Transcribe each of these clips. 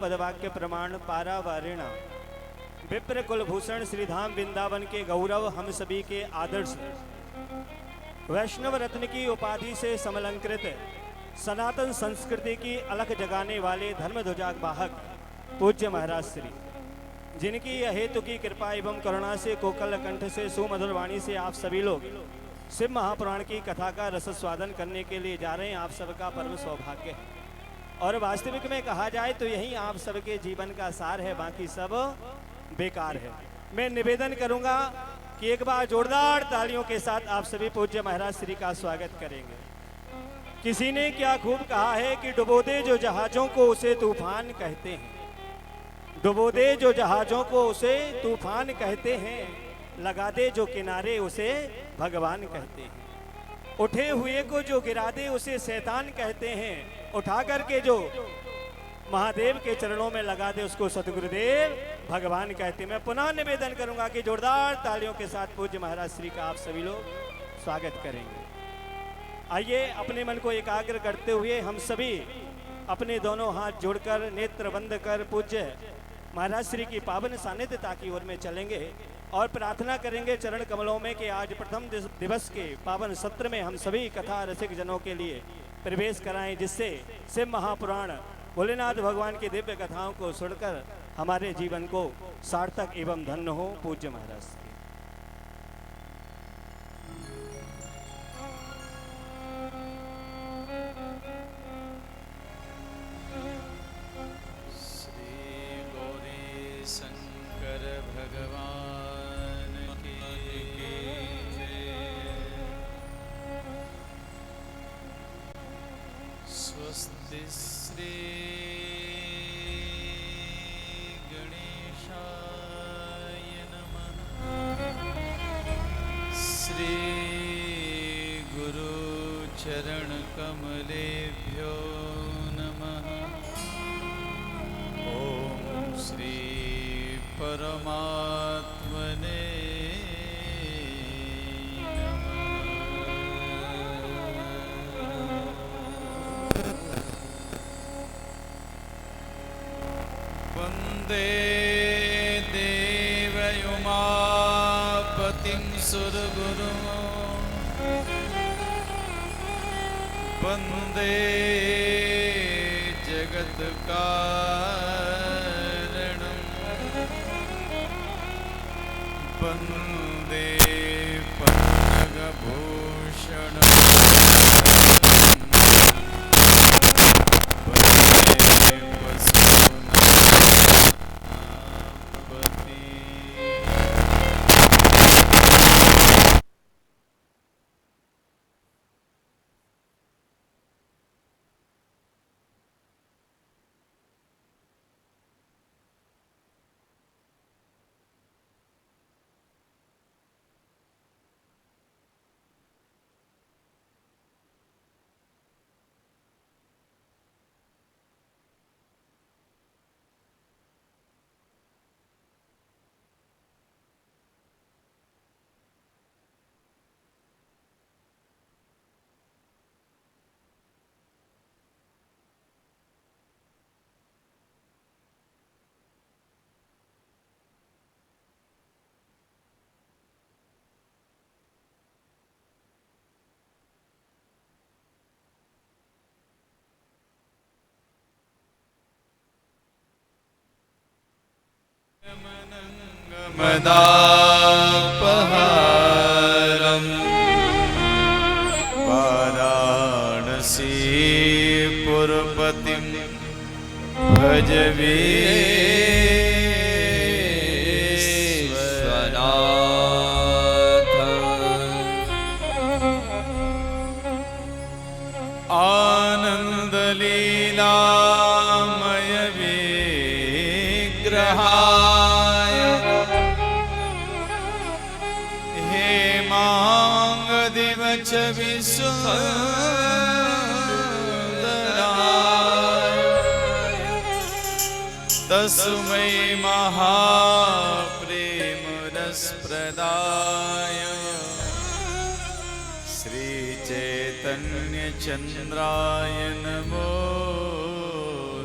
पदवाक्य प्रमाण पारावारिणा विप्र कुलभूषण श्रीधाम वृंदावन के गौरव हम सभी के आदर्श वैष्णव रत्न की उपाधि से समलंकृत सनातन संस्कृति की अलख जगाने वाले धर्मध्वजाक वाहक पूज्य महाराज श्री, जिनकी अहेतु की कृपा एवं करुणा से कोकल कंठ से सुमधुर वाणी से आप सभी लोग शिव महापुराण की कथा का रसस्वादन करने के लिए जा रहे हैं, आप सबका परम सौभाग्य है। और वास्तविक में कहा जाए तो यही आप सबके जीवन का सार है, बाकी सब बेकार है। मैं निवेदन करूंगा कि एक बार जोरदार तालियों के साथ आप सभी पूज्य महाराज श्री का स्वागत करेंगे। किसी ने क्या खूब कहा है कि डुबो दे जो जहाजों को उसे तूफान कहते हैं, डुबो दे जो जहाजों को उसे तूफान कहते हैं, लगा दे जो किनारे उसे भगवान कहते हैं, उठे हुए को जो गिरा दे उसे शैतान कहते हैं, उठा करके जो महादेव के चरणों में लगा दे उसको सतगुरुदेव भगवान कहते हैं। मैं पुनः निवेदन करूंगा कि जोरदार तालियों के साथ पूज्य महाराज श्री का आप सभी लोग स्वागत करेंगे। आइए अपने मन को एकाग्र करते हुए हम सभी अपने दोनों हाथ जोड़कर नेत्र बंद कर पूज्य महाराज श्री की पावन सानिध्यता की ओर में चलेंगे और प्रार्थना करेंगे चरण कमलों में कि आज प्रथम दिवस के पावन सत्र में हम सभी कथा रसिक जनों के लिए प्रवेश कराएं, जिससे शिव महापुराण भोलेनाथ भगवान की दिव्य कथाओं को सुनकर हमारे जीवन को सार्थक एवं धन्य हो। पूज्य महाराज श्री गणेशाय नमः। श्री गुरु चरण कमलेभ्यो नमः। ओम श्री परमात्मने वन्दे देवयुमापतिं सुरगुरुं वन्दे जगत्कारणं वन्दे पन्नगभूषणं मदापहारं वाराणसीपुरपतिं भज विश्वनाथ। आनन्दलीलामय विग्रहाय हेमांगदिवच विसुन्दराय तस्मै महाप्रेमरसप्रदाय श्रीचैतन्यचन्द्राय नमो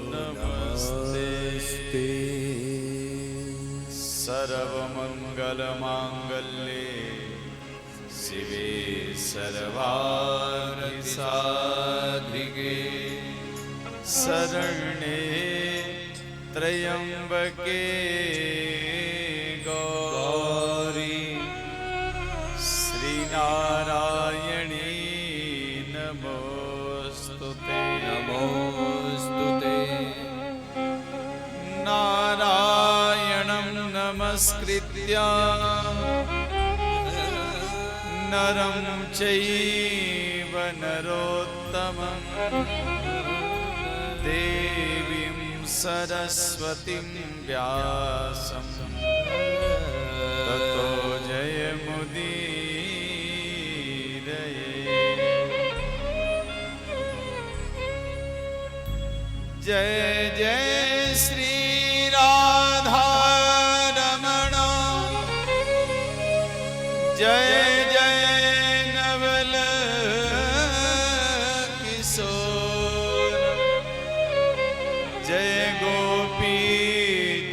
नमस्ते। ते सर्वमङ्गलमाङ्गल्ये शिवे सर्वार्थसाधिके शरण्ये त्र्यम्बके गौरी श्रीनारायणी नमोस्तुते नमोस्तुते नारायणं नमस्कृत्य नरं चैव नरोत्तमं देवीं सरस्वतीं व्यासं ततो जयमुदीरये। जय जय श्री राधा रमण जय जय नवल किशोर जय गोपी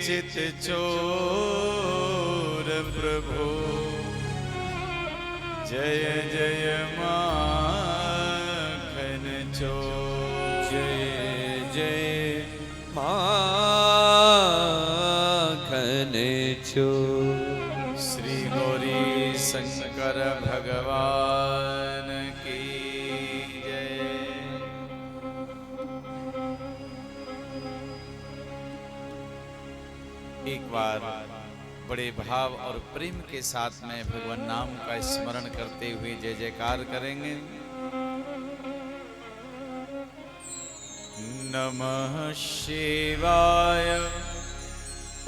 चित चोर प्रभु जय जय माखन चोर जय जय माखन चोर। श्री गौरी शंकर भगवान की जय। एक बार बड़े भाव और प्रेम के साथ में भगवान नाम का स्मरण करते हुए जय जयकार करेंगे। नमः शिवाय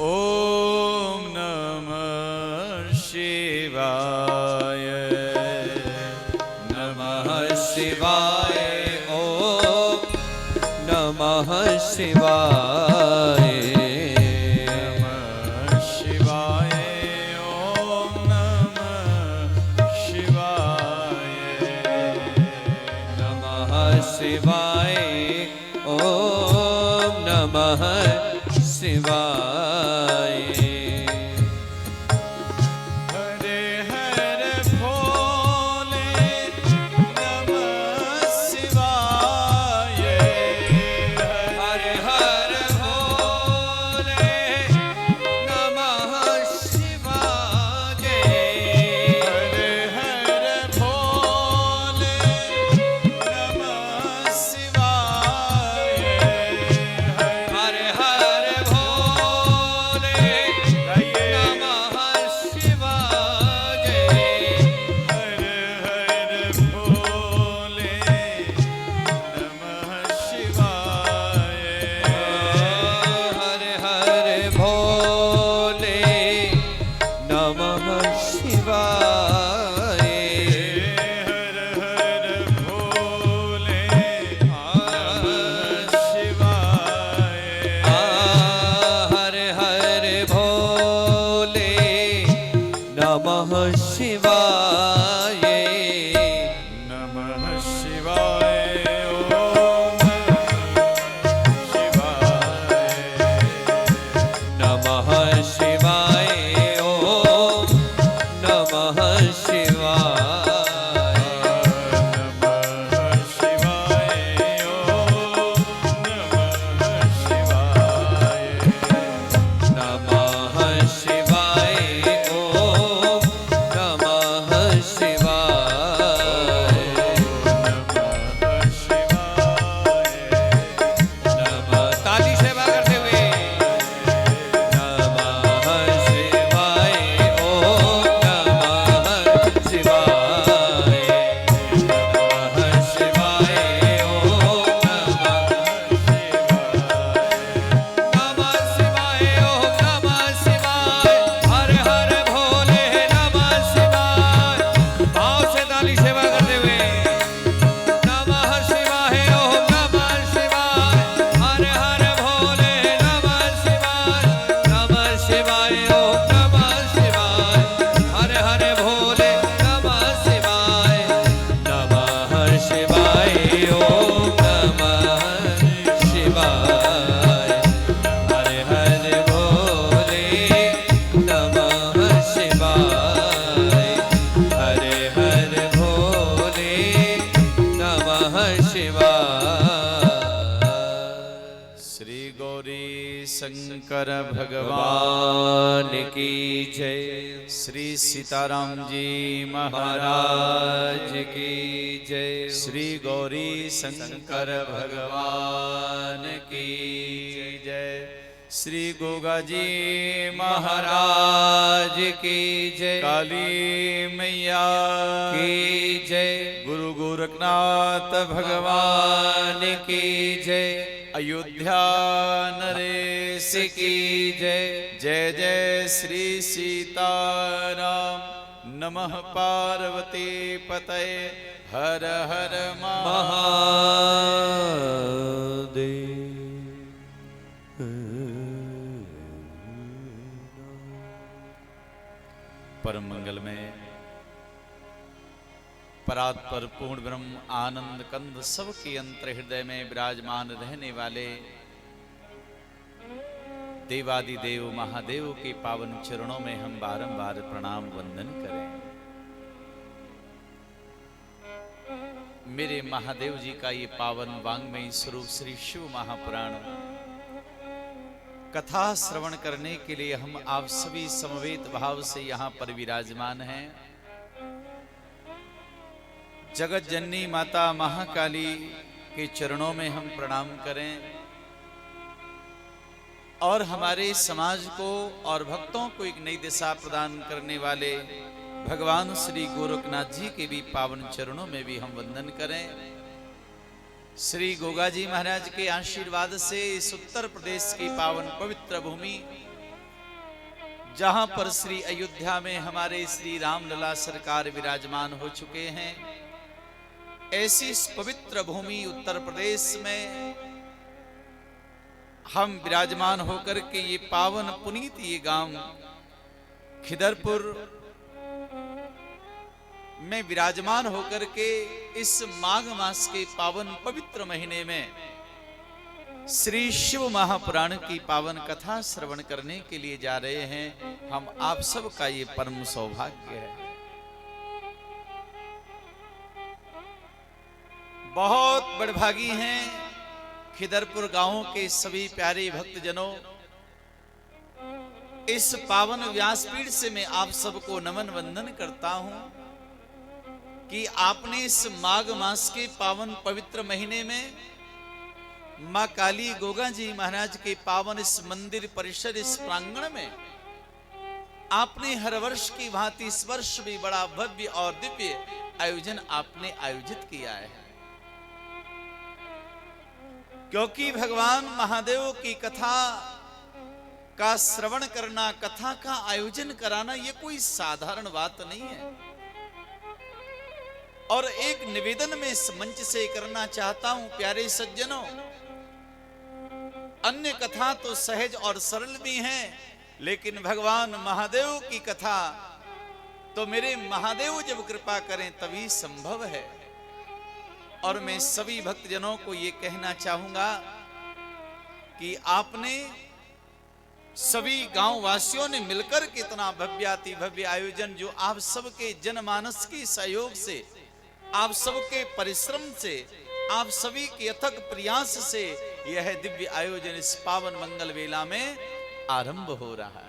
ओम नमः शिवाय नमः शिवाय ओम नमः शिवाय नमः शिवाय ओम नमः शिवाय नमः शिवाय ओम नमः शिवाय। हरे हर भोले नमः शिवाय हरे हर भोले नमः शिवाय। हरे हर भोले नमः शिवाय हरे हर भोले नमः शिवाय। हर हर भोले नमः शिवाय हरे हरे भोले नमः शिवाय। हर हर भोले नमः शिवाय हरे हरे भोले नमः शिवाय। नमः शिवाय ओम शिवाय नमः शिवाय ओम नमः शिवाय। नमः शिवाय ओम नमः शिवाय नमः शिवाय ओम नमः शंकर भगवान भगवान की जय। श्री सीताराम जी महाराज महाराज की जय। श्री गौरी शंकर भगवान की जय। श्री गोगा जी महाराज महाराज की जय। काली मैया की जय। गुरु गोरखनाथ भगवान की जय। अयोध्या नरेश की जय। जय जय श्री सीताराम। नमः पार्वती पतये हर हर महादेव। परम मंगल में परात्पर पूर्ण ब्रह्म आनंद कंद सबके अंतर हृदय में विराजमान रहने वाले देवादिदेव महादेव के पावन चरणों में हम बारंबार प्रणाम वंदन करें। मेरे महादेव जी का ये पावन वांग्मयी स्वरूप श्री शिव महापुराण कथा श्रवण करने के लिए हम आप सभी समवेत भाव से यहाँ पर विराजमान हैं। जगत जननी माता महाकाली के चरणों में हम प्रणाम करें और हमारे समाज को और भक्तों को एक नई दिशा प्रदान करने वाले भगवान श्री गोरखनाथ जी के भी पावन चरणों में भी हम वंदन करें। श्री गोगा जी महाराज के आशीर्वाद से इस उत्तर प्रदेश की पावन पवित्र भूमि जहां पर श्री अयोध्या में हमारे श्री रामलला सरकार विराजमान हो चुके हैं, ऐसी इस पवित्र भूमि उत्तर प्रदेश में हम विराजमान होकर के ये पावन पुनीत ये गांव खिदरपुर में विराजमान होकर के इस माघ मास के पावन पवित्र महीने में श्री शिव महापुराण की पावन कथा श्रवण करने के लिए जा रहे हैं। हम आप सब का ये परम सौभाग्य है। बहुत बड़भागी हैं खिदरपुर गांव के सभी प्यारे भक्तजनों। इस पावन व्यासपीठ से मैं आप सबको नमन वंदन करता हूं कि आपने इस माघ मास के पावन पवित्र महीने में मां काली गोगा जी महाराज के पावन इस मंदिर परिसर इस प्रांगण में आपने हर वर्ष की भांति इस वर्ष भी बड़ा भव्य और दिव्य आयोजन आपने आयोजित किया है। क्योंकि भगवान महादेव की कथा का श्रवण करना, कथा का आयोजन कराना ये कोई साधारण बात नहीं है। और एक निवेदन में इस मंच से करना चाहता हूं प्यारे सज्जनों, अन्य कथा तो सहज और सरल भी हैं, लेकिन भगवान महादेव की कथा तो मेरे महादेव जब कृपा करें तभी संभव है। और मैं सभी भक्तजनों को ये कहना चाहूंगा कि आपने सभी गांव वासियों ने मिलकर कितना भव्याति भव्य आयोजन, जो आप सबके जनमानस की सहयोग से, आप सबके परिश्रम से, आप सभी के अथक प्रयास से यह दिव्य आयोजन इस पावन मंगल वेला में आरंभ हो रहा है।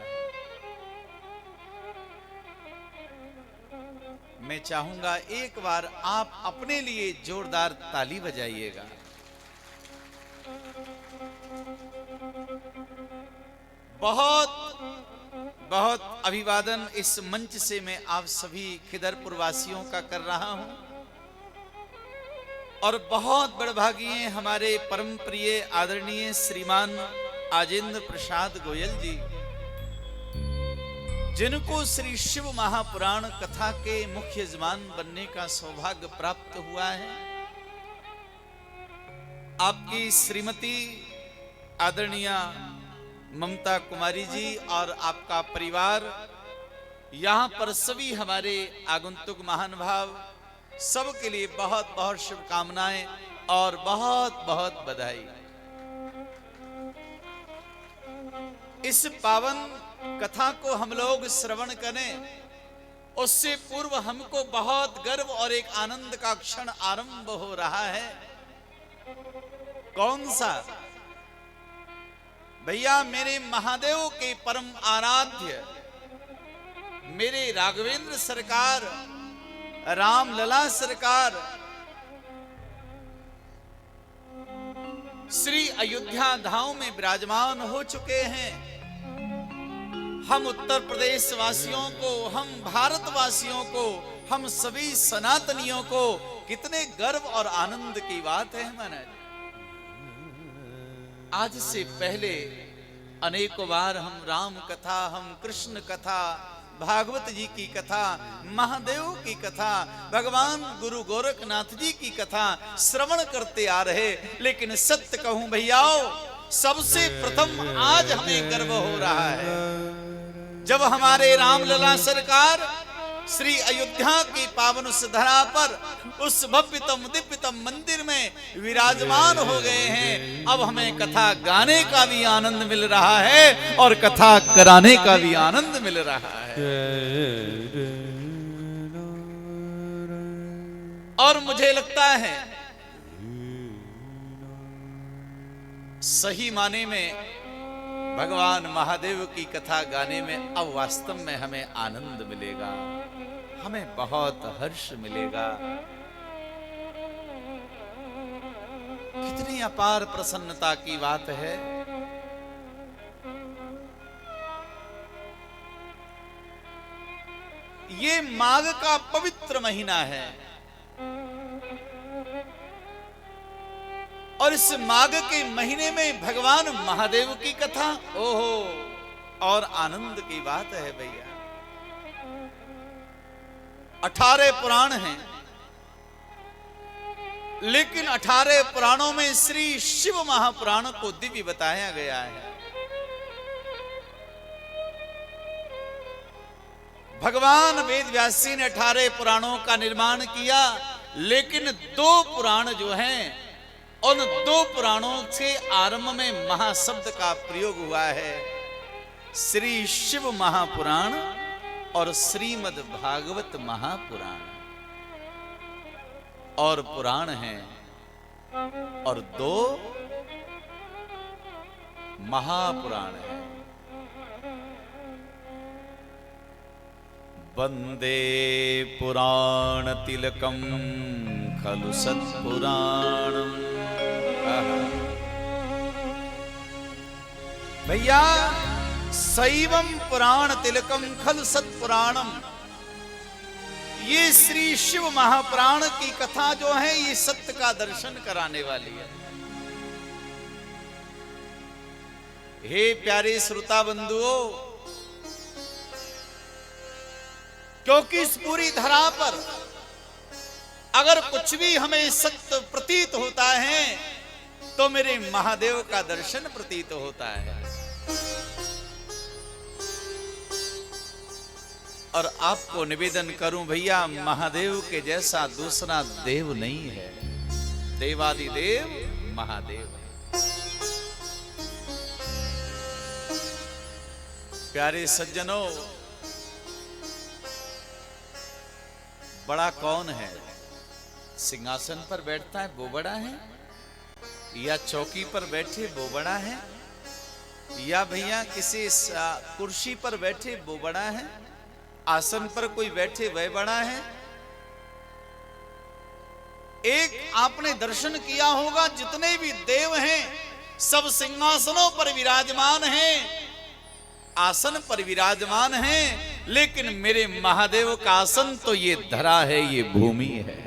मैं चाहूंगा एक बार आप अपने लिए जोरदार ताली बजाइएगा। बहुत बहुत अभिवादन इस मंच से मैं आप सभी खिदरपुर वासियों का कर रहा हूं। और बहुत बड़भागी हैं हमारे परम प्रिय आदरणीय श्रीमान आजेंद्र प्रसाद गोयल जी, जिनको श्री शिव महापुराण कथा के मुख्य यजमान बनने का सौभाग्य प्राप्त हुआ है। आपकी श्रीमती आदरणीय ममता कुमारी जी और आपका परिवार, यहाँ पर सभी हमारे आगंतुक महानुभाव सबके लिए बहुत बहुत शुभकामनाएं और बहुत बहुत बधाई। इस पावन कथा को हम लोग श्रवण करें, उससे पूर्व हमको बहुत गर्व और एक आनंद का क्षण आरंभ हो रहा है। कौन सा? भैया मेरे महादेव के परम आराध्य मेरे राघवेंद्र सरकार, राम लला सरकार श्री अयोध्या धाम में विराजमान हो चुके हैं। हम उत्तर प्रदेश वासियों को, हम भारतवासियों को, हम सभी सनातनियों को कितने गर्व और आनंद की बात है महाराज। आज से पहले अनेकों बार हम राम कथा, हम कृष्ण कथा, भागवत जी की कथा, महादेव की कथा, भगवान गुरु गोरखनाथ जी की कथा श्रवण करते आ रहे, लेकिन सत्य कहूं भैयाओ, सबसे प्रथम आज हमें गर्व हो रहा है जब हमारे रामलला सरकार श्री अयोध्या की पावन उस धरा पर उस भव्यतम दिव्यतम मंदिर में विराजमान हो गए हैं। अब हमें कथा गाने का भी आनंद मिल रहा है और कथा कराने का भी आनंद मिल रहा है। और मुझे लगता है सही माने में भगवान महादेव की कथा गाने में अब वास्तव में हमें आनंद मिलेगा, हमें बहुत हर्ष मिलेगा। कितनी अपार प्रसन्नता की बात है। ये माघ का पवित्र महीना है और इस माघ के महीने में भगवान महादेव की कथा, ओहो, और आनंद की बात है भैया। 18 पुराण हैं, लेकिन 18 पुराणों में श्री शिव महापुराण को दिव्य बताया गया है। भगवान वेद व्यासी ने 18 पुराणों का निर्माण किया, लेकिन 2 पुराण जो हैं, उन 2 पुराणों से आरंभ में महाशब्द का प्रयोग हुआ है। श्री शिव महापुराण और श्रीमद् भागवत महापुराण, और पुराण हैं और 2 महापुराण हैं। वंदे पुराण तिलकम खलु सत्पुराणम। भैया शैवम पुराण तिलकम खलु सत्पुराणम, ये श्री शिव महापुराण की कथा जो है ये सत्य का दर्शन कराने वाली है। हे प्यारे श्रोता बंधुओं, क्योंकि इस पूरी धरा पर अगर कुछ भी हमें सत्य प्रतीत होता है तो मेरे महादेव का दर्शन प्रतीत होता है। और आपको निवेदन करूं भैया, महादेव के जैसा दूसरा देव नहीं है। देवादिदेव महादेव। प्यारे सज्जनों, बड़ा कौन है? सिंहासन पर बैठता है वो बड़ा है, या चौकी पर बैठे वो बड़ा है, या भैया किसी कुर्सी पर बैठे वो बड़ा है, आसन पर कोई बैठे वह बड़ा है। एक आपने दर्शन किया होगा, जितने भी देव हैं सब सिंहासनों पर विराजमान हैं, आसन पर विराजमान हैं, लेकिन मेरे महादेव का आसन तो ये धरा है, ये भूमि है।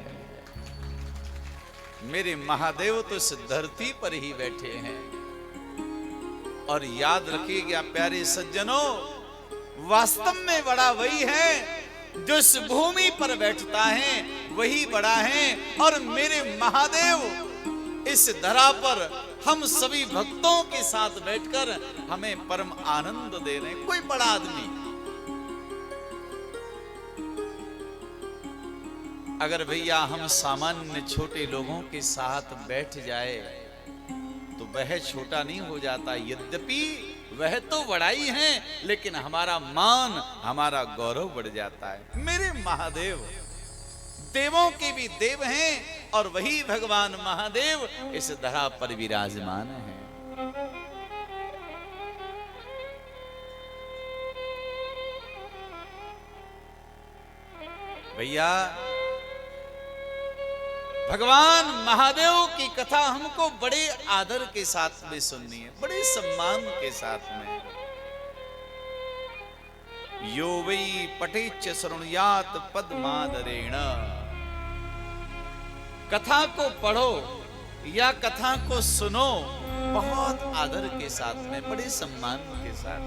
मेरे महादेव तो इस धरती पर ही बैठे हैं। और याद रखिएगा प्यारे सज्जनों, वास्तव में बड़ा वही है जो इस भूमि पर बैठता है, वही बड़ा है। और मेरे महादेव इस धरा पर हम सभी भक्तों के साथ बैठकर हमें परम आनंद दे रहे हैं। कोई बड़ा आदमी अगर भैया हम सामान्य छोटे लोगों के साथ बैठ जाए तो वह छोटा नहीं हो जाता। यद्यपि वह तो बड़ाई है, लेकिन हमारा मान, हमारा गौरव बढ़ जाता है। मेरे महादेव देवों के भी देव हैं और वही भगवान महादेव इस धरा पर विराजमान है। भैया भगवान महादेव की कथा हमको बड़े आदर के साथ में सुननी है, बड़े सम्मान के साथ में। यो वै पठेच्च शृणुयात पद्मादरेण, कथा को पढ़ो या कथा को सुनो बहुत आदर के साथ में, बड़े सम्मान के साथ।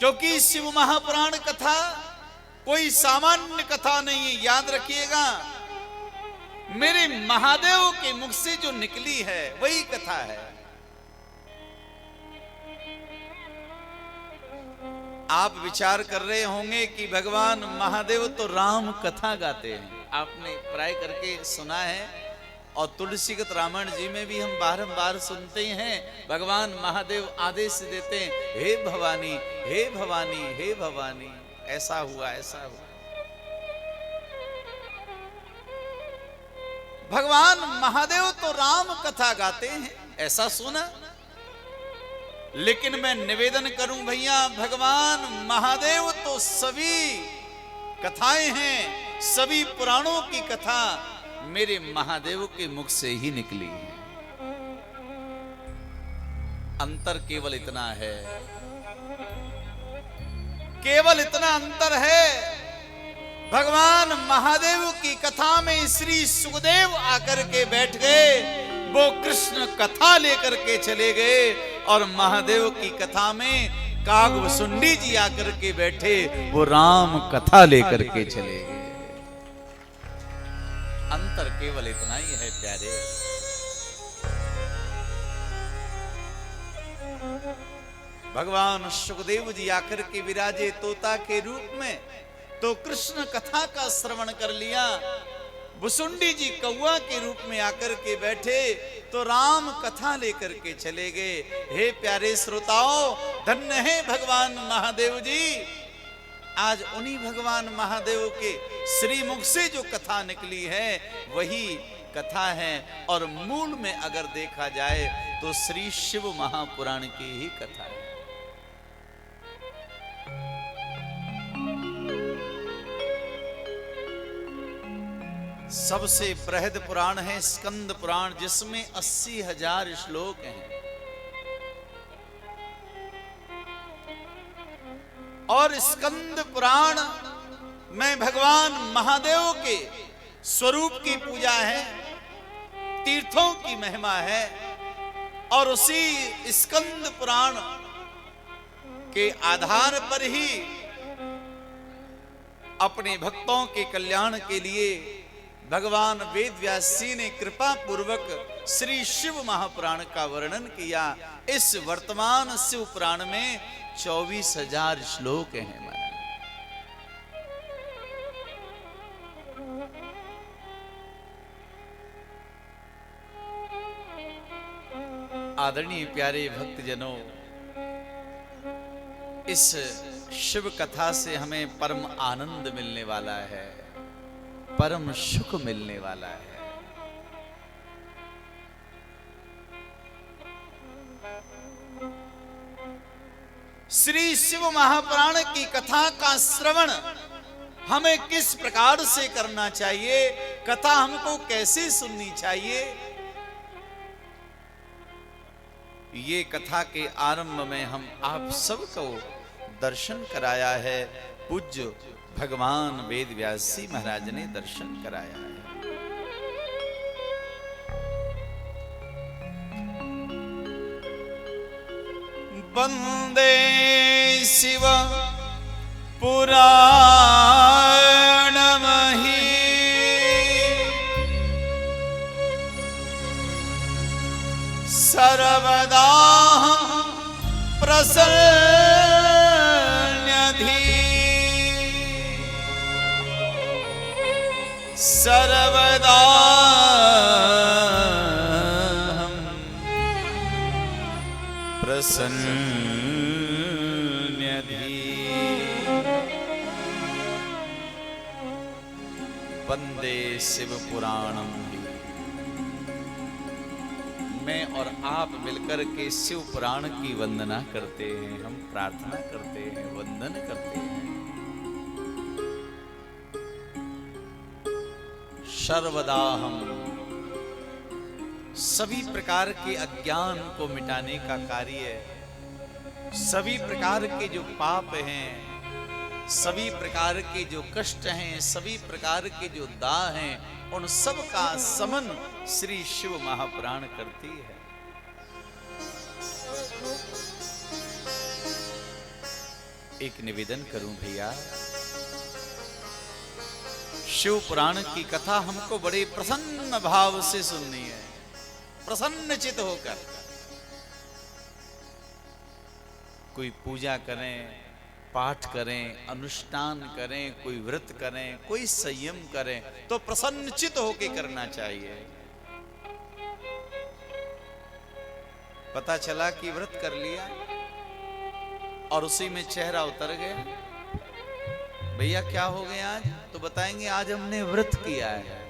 क्योंकि शिव महापुराण कथा कोई सामान्य कथा नहीं है। याद रखिएगा, मेरे महादेव के मुख से जो निकली है वही कथा है। आप विचार कर रहे होंगे कि भगवान महादेव तो राम कथा गाते हैं, आपने प्राय करके सुना है, और तुलसीगत रामायण जी में भी हम बारंबार सुनते हैं। भगवान महादेव आदेश देते हैं, हे भवानी हे भवानी हे भवानी, ऐसा हुआ ऐसा हुआ। भगवान महादेव तो राम कथा गाते हैं, ऐसा सुना। लेकिन मैं निवेदन करूं भैया, भगवान महादेव तो सभी कथाएं हैं, सभी पुराणों की कथा मेरे महादेव के मुख से ही निकली है। अंतर केवल इतना है, केवल इतना अंतर है, भगवान महादेव की कथा में श्री सुखदेव आकर के बैठ गए, वो कृष्ण कथा लेकर के चले गए, और महादेव की कथा में कागभुसुंडी जी आकर के बैठे, वो राम कथा लेकर के चले गए। अंतर केवल इतना ही है प्यारे। भगवान सुखदेव जी आकर के विराजे तोता के रूप में, तो कृष्ण कथा का श्रवण कर लिया। भुसुंडी जी कौआ के रूप में आकर के बैठे, तो राम कथा लेकर के चले गए। हे प्यारे श्रोताओं, धन्य है भगवान महादेव जी। आज उन्हीं भगवान महादेव के श्रीमुख से जो कथा निकली है वही कथा है, और मूल में अगर देखा जाए तो श्री शिव महापुराण की ही कथा है। सबसे बृहद पुराण है स्कंद पुराण, जिसमें 80,000 श्लोक हैं। और स्कंद पुराण में भगवान महादेव के स्वरूप की पूजा है, तीर्थों की महिमा है, और उसी स्कंद पुराण के आधार पर ही अपने भक्तों के कल्याण के लिए भगवान वेद व्यास जी ने कृपा पूर्वक श्री शिव महापुराण का वर्णन किया। इस वर्तमान शिव पुराण में 24,000 श्लोक हैं। आदरणीय प्यारे भक्तजनों, इस शिव कथा से हमें परम आनंद मिलने वाला है, परम सुख मिलने वाला है। श्री शिव महापुराण की कथा का श्रवण हमें किस प्रकार से करना चाहिए, कथा हमको कैसे सुननी चाहिए, ये कथा के आरंभ में हम आप सबको दर्शन कराया है। पूज्य भगवान वेद व्यास जी महाराज ने दर्शन कराया है। वंदे शिव पुराणमहि सर्वदा प्रसन्नधि सर्वदा प्रसन्नधि। वंदे शिव पुराणम मैं और आप मिलकर के शिव पुराण की वंदना करते हैं, हम प्रार्थना करते हैं, वंदन करते हैं। सर्वदा हम सभी प्रकार के अज्ञान को मिटाने का कार्य, सभी प्रकार के जो पाप हैं, सभी प्रकार के जो कष्ट हैं, सभी प्रकार के जो दाह हैं, उन सब का समन श्री शिव महापुराण करती है। एक निवेदन करूं भैया, शिव पुराण की कथा हमको बड़े प्रसन्न भाव से सुननी है, प्रसन्न चित होकर। कोई पूजा करें, पाठ करें, अनुष्ठान करें, कोई व्रत करें, कोई संयम करें, तो प्रसन्नचित होकर करना चाहिए। पता चला कि व्रत कर लिया और उसी में चेहरा उतर गया, भैया क्या हो गया आज, तो बताएंगे आज हमने व्रत किया है।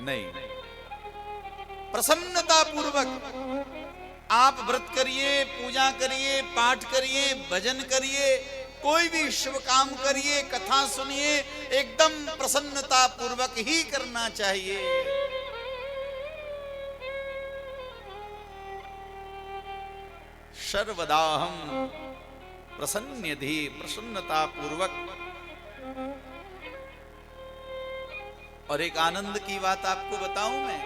नहीं, प्रसन्नता पूर्वक आप व्रत करिए, पूजा करिए, पाठ करिए, भजन करिए, कोई भी शुभ काम करिए, कथा सुनिए, एकदम प्रसन्नता पूर्वक ही करना चाहिए। सर्वदा हम प्रसन्नधि, प्रसन्नता पूर्वक। और एक आनंद की बात आपको बताऊं मैं,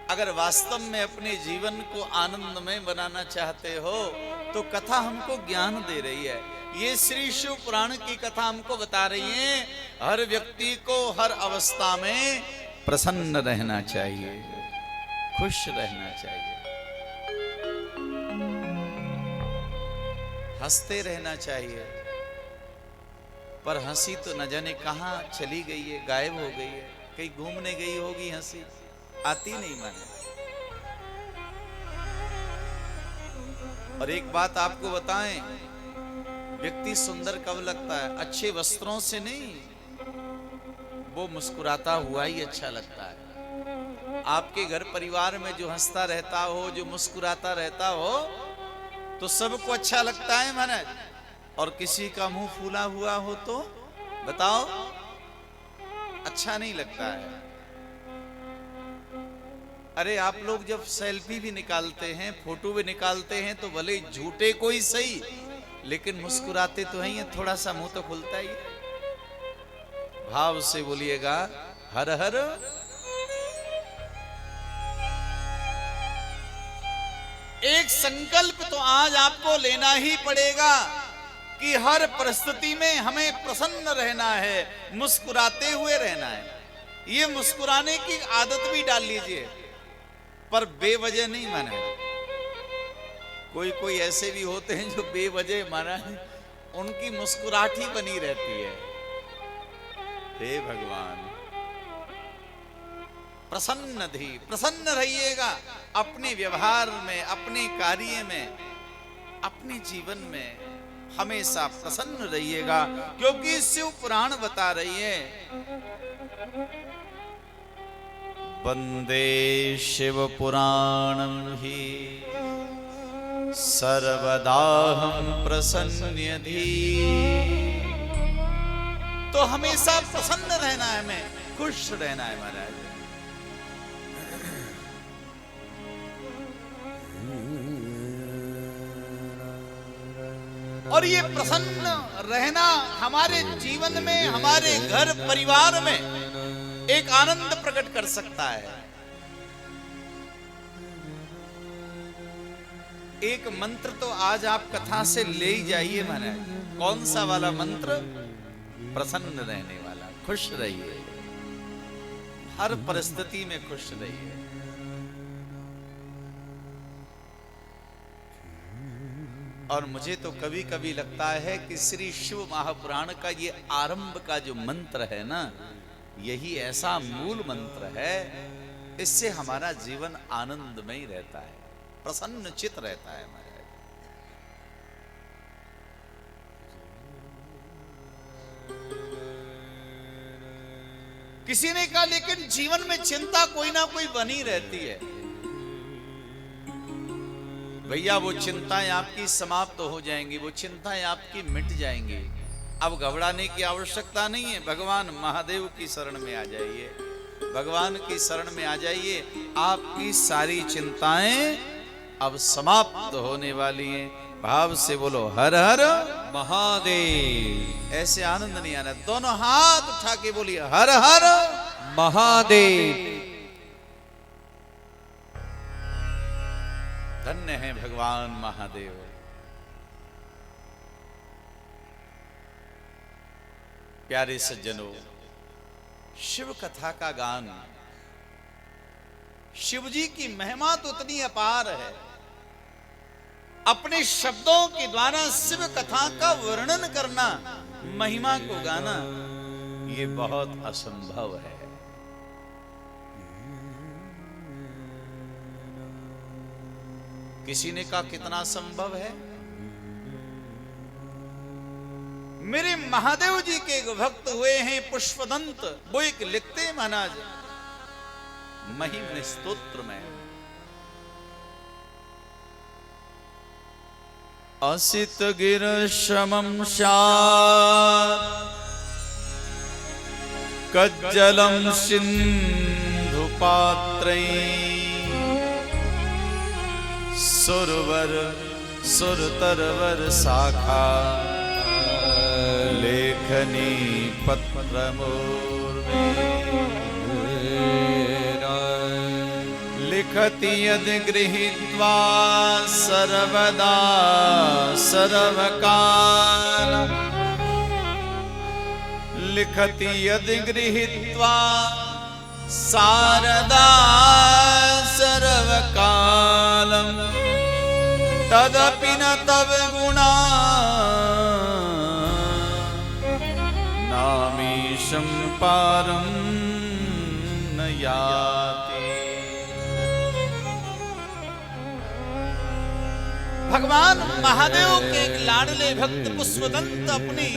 अगर वास्तव में अपने जीवन को आनंदमय बनाना चाहते हो तो कथा हमको ज्ञान दे रही है। ये श्री शिव पुराण की कथा हमको बता रही है हर व्यक्ति को हर अवस्था में प्रसन्न रहना चाहिए, खुश रहना चाहिए, हंसते रहना चाहिए। पर हंसी तो न जाने कहां चली गई है, गायब हो गई है, कहीं घूमने गई होगी हंसी, आती नहीं माने। और एक बात आपको बताएं, व्यक्ति सुंदर कब लगता है? अच्छे वस्त्रों से नहीं, वो मुस्कुराता हुआ ही अच्छा लगता है। आपके घर परिवार में जो हंसता रहता हो, जो मुस्कुराता रहता हो, तो सबको अच्छा लगता है महाराज। और किसी का मुंह फूला हुआ हो तो बताओ, अच्छा नहीं लगता है। अरे आप लोग जब सेल्फी भी निकालते हैं, फोटो भी निकालते हैं, तो भले झूठे कोई सही, लेकिन मुस्कुराते तो हैं, थोड़ा सा मुंह तो खुलता ही है। भाव से बोलिएगा हर हर। एक संकल्प तो आज आपको लेना ही पड़ेगा कि हर परिस्थिति में हमें प्रसन्न रहना है, मुस्कुराते हुए रहना है। ये मुस्कुराने की आदत भी डाल लीजिए, पर बेवजह नहीं माना। कोई कोई ऐसे भी होते हैं जो बेवजह माना, उनकी मुस्कुराहट ही बनी रहती है। हे भगवान, प्रसन्न रहिएगा अपने व्यवहार में, अपने कार्य में, अपने जीवन में हमेशा प्रसन्न रहिएगा, क्योंकि शिव पुराण बता रही है वंदे शिव पुराणं हि सर्वदाहं प्रसन्नधि। तो हमेशा प्रसन्न रहना है, हमें खुश रहना है महाराज। और ये प्रसन्न रहना हमारे जीवन में, हमारे घर परिवार में एक आनंद प्रकट कर सकता है। एक मंत्र तो आज आप कथा से ले ही जाइए महाराज। कौन सा वाला मंत्र? प्रसन्न रहने वाला। खुश रहिए, हर परिस्थिति में खुश रहिए। और मुझे तो कभी कभी लगता है कि श्री शिव महापुराण का ये आरंभ का जो मंत्र है ना, यही ऐसा मूल मंत्र है, इससे हमारा जीवन आनंदमय रहता है, प्रसन्न चित रहता है हमारा। किसी ने कहा लेकिन जीवन में चिंता कोई ना कोई बनी रहती है। भैया वो चिंताएं आपकी समाप्त हो जाएंगी, वो चिंताएं आपकी मिट जाएंगी। अब घबराने की आवश्यकता नहीं है। भगवान महादेव की शरण में आ जाइए, भगवान की शरण में आ जाइए। आपकी सारी चिंताएं अब समाप्त होने वाली हैं। भाव से बोलो हर हर महादेव। ऐसे आनंद नहीं आना, दोनों हाथ उठा के बोलिए हर हर महादेव। धन्य है भगवान महादेव। प्यारे सज्जनों, शिव कथा का गान, शिव जी की महिमा तो इतनी अपार है, अपने शब्दों के द्वारा शिव कथा का वर्णन करना, महिमा को गाना, ये बहुत असंभव है। किसी ने कहा कितना संभव है? मेरे महादेव जी के एक भक्त हुए हैं पुष्पदंत, वो एक लिखते हैं महाराज महिम स्तोत्र में, असित गिर श्रमं शार कज्जलम सिंधु पात्रै सुरवर सुरतरवर शाखा लेखनी पत्र मूर्मे लिखति यद गृहीत्वा सर्वदा सर्वकाल लिखति यद गृहीत्वा शारदा सर्वकालम तदपि न तव गुणा नामीशं पारं न याति। भगवान महादेव के एक लाडले भक्त पुष्पदंत अपनी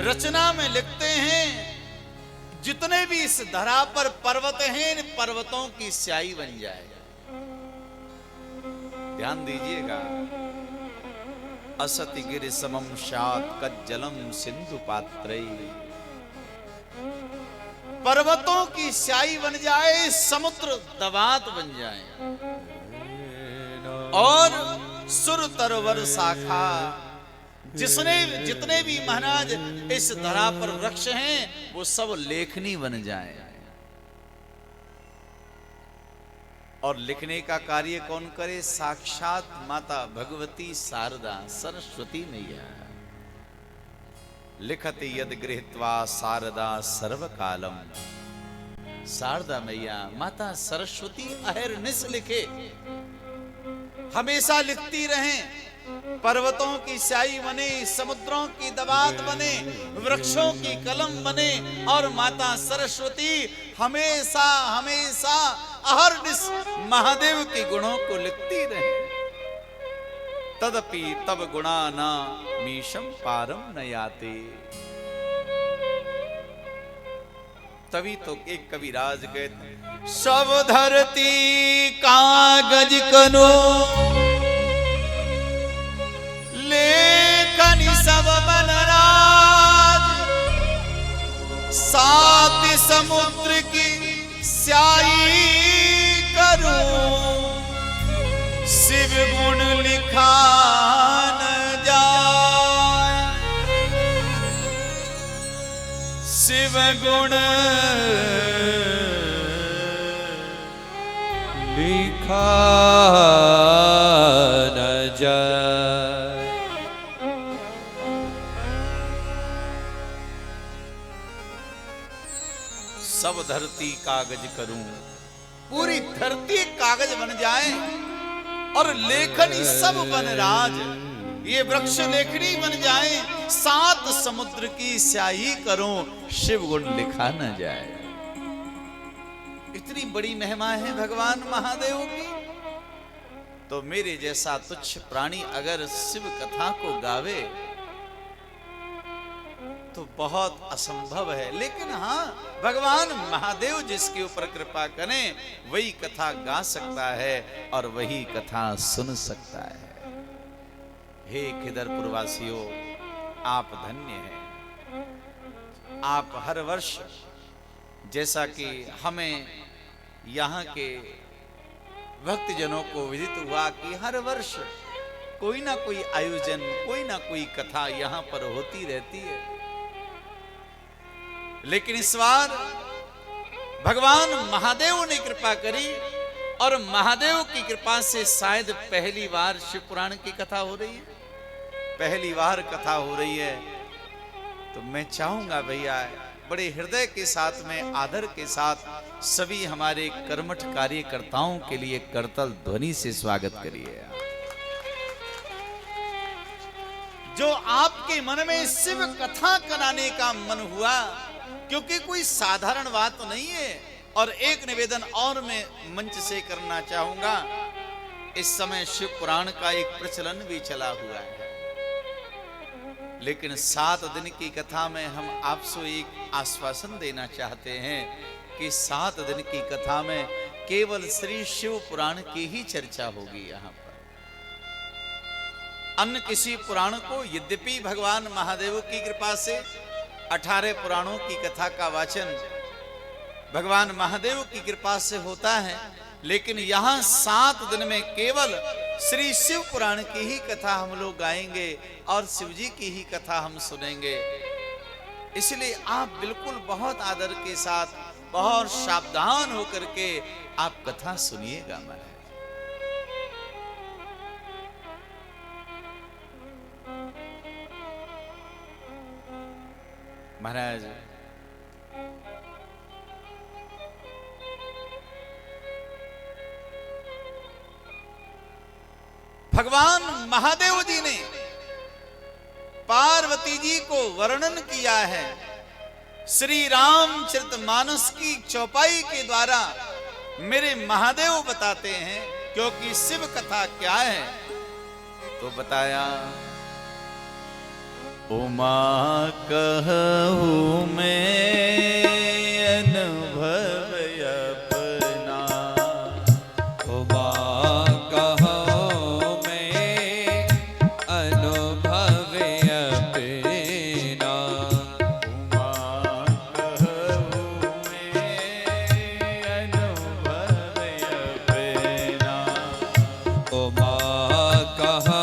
रचना में लिखते हैं, जितने भी इस धरा पर पर्वत हैं, इन पर्वतों की स्याही बन जाए। ध्यान दीजिएगा, असति गिरि समम शात कज्जलम सिंधु पात्रै, पर्वतों की स्याही बन जाए, समुद्र दवात बन जाए, और सुर तरवर शाखा, जितने भी महाराज इस धरा पर वृक्ष हैं वो सब लेखनी बन जाए। और लिखने का कार्य कौन करे? साक्षात माता भगवती शारदा सरस्वती मैया। लिखति यद गृहीत्वा शारदा सर्वकालम, शारदा मैया माता सरस्वती अहर्निश लिखे, हमेशा लिखती रहें। पर्वतों की स्याही बने, समुद्रों की दबात बने, वृक्षों की कलम बने, और माता सरस्वती हमेशा हमेशा अहर्निश महादेव के गुणों को लिखती रहे। तदपि तब गुणा न मीशम पारम न याते। तभी तो एक कविराज कहते, सब धरती कागज कनो लेखनी सब बनराज, सात समुद्र की स्याही करूं, शिव गुण लिखा न जाए, शिव गुण लिखा न जाए। सब धरती कागज करूं, पूरी धरती कागज बन जाए, और लेखनी सब बनराज, ये वृक्ष लेखनी बन जाए, सात समुद्र की स्याही करूं, शिव गुण लिखा न जाए। इतनी बड़ी महिमा है भगवान महादेव की। तो मेरे जैसा तुच्छ प्राणी अगर शिव कथा को गावे तो बहुत असंभव है। लेकिन हाँ, भगवान महादेव जिसके ऊपर कृपा करें वही कथा गा सकता है और वही कथा सुन सकता है। हे खिदरपुर वासियों, आप धन्य हैं। आप हर वर्ष, जैसा कि हमें यहाँ के भक्तजनों को विदित हुआ कि हर वर्ष कोई ना कोई आयोजन, कोई ना कोई कथा यहाँ पर होती रहती है, लेकिन इस बार भगवान महादेव ने कृपा करी और महादेव की कृपा से शायद पहली बार शिव पुराण की कथा हो रही है, पहली बार कथा हो रही है। तो मैं चाहूंगा भैया, बड़े हृदय के साथ में, आदर के साथ सभी हमारे कर्मठ कार्यकर्ताओं के लिए करतल ध्वनि से स्वागत करिए। जो आपके मन में शिव कथा कराने का मन हुआ, क्योंकि कोई साधारण बात तो नहीं है। और एक निवेदन और मैं मंच से करना चाहूंगा, इस समय शिव पुराण का एक प्रचलन भी चला हुआ है, लेकिन 7 दिन की कथा में हम आपसे एक आश्वासन देना चाहते हैं कि 7 दिन की कथा में केवल श्री शिव पुराण की ही चर्चा होगी। यहाँ पर अन्य किसी पुराण को, यद्यपि भगवान महादेव की कृपा से 18 पुराणों की कथा का वाचन भगवान महादेव की कृपा से होता है, लेकिन यहाँ 7 दिन में केवल श्री शिव पुराण की ही कथा हम लोग गाएंगे और शिव जी की ही कथा हम सुनेंगे। इसलिए आप बिल्कुल बहुत आदर के साथ, बहुत सावधान होकर के आप कथा सुनिएगा। महाराज, भगवान महादेव जी ने पार्वती जी को वर्णन किया है श्री रामचरितमानस की चौपाई के द्वारा। मेरे महादेव बताते हैं, क्योंकि शिव कथा क्या है तो बताया, उमा कहूँ मैं अनुभव अपना, उमा कहो मैं अनुभव अपना, उमा कहूँ मैं अनुभव अपना, उमा कहो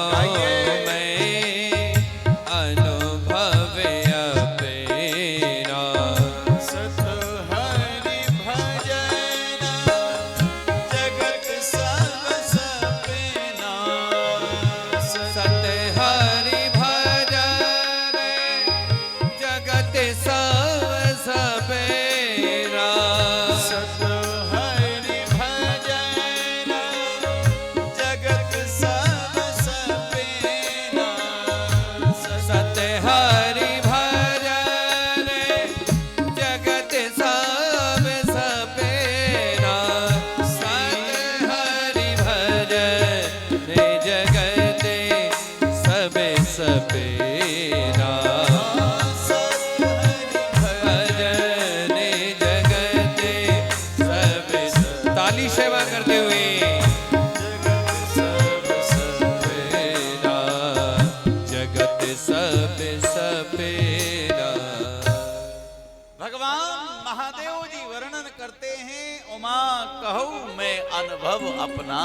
अनुभव अपना,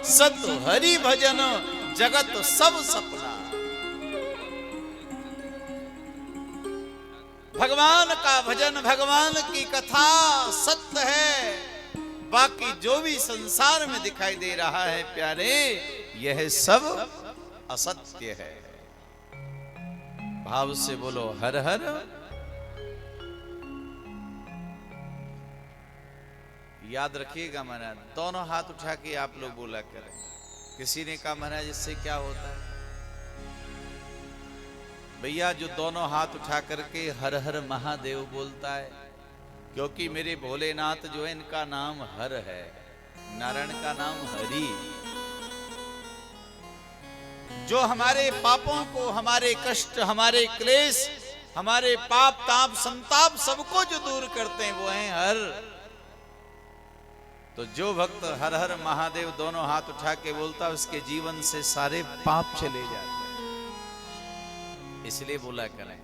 सत हरि भजन जगत सब सपना। भगवान का भजन, भगवान की कथा सत्य है, बाकी जो भी संसार में दिखाई दे रहा है प्यारे, यह सब असत्य है। भाव से बोलो हर हर। याद रखिएगा महाराज, दोनों हाथ उठा के आप लोग बोला करें। किसी ने कहा महाराज इससे क्या होता है? भैया जो दोनों हाथ उठा करके हर हर महादेव बोलता है, क्योंकि मेरे भोलेनाथ जो है इनका नाम हर है, नारायण का नाम हरि। जो हमारे पापों को, हमारे कष्ट, हमारे क्लेश, हमारे पाप ताप संताप सबको जो दूर करते हैं वो हैं हर। तो जो भक्त हर हर महादेव दोनों हाथ उठा के बोलता उसके जीवन से सारे पाप चले जाते हैं, इसलिए बोला करें।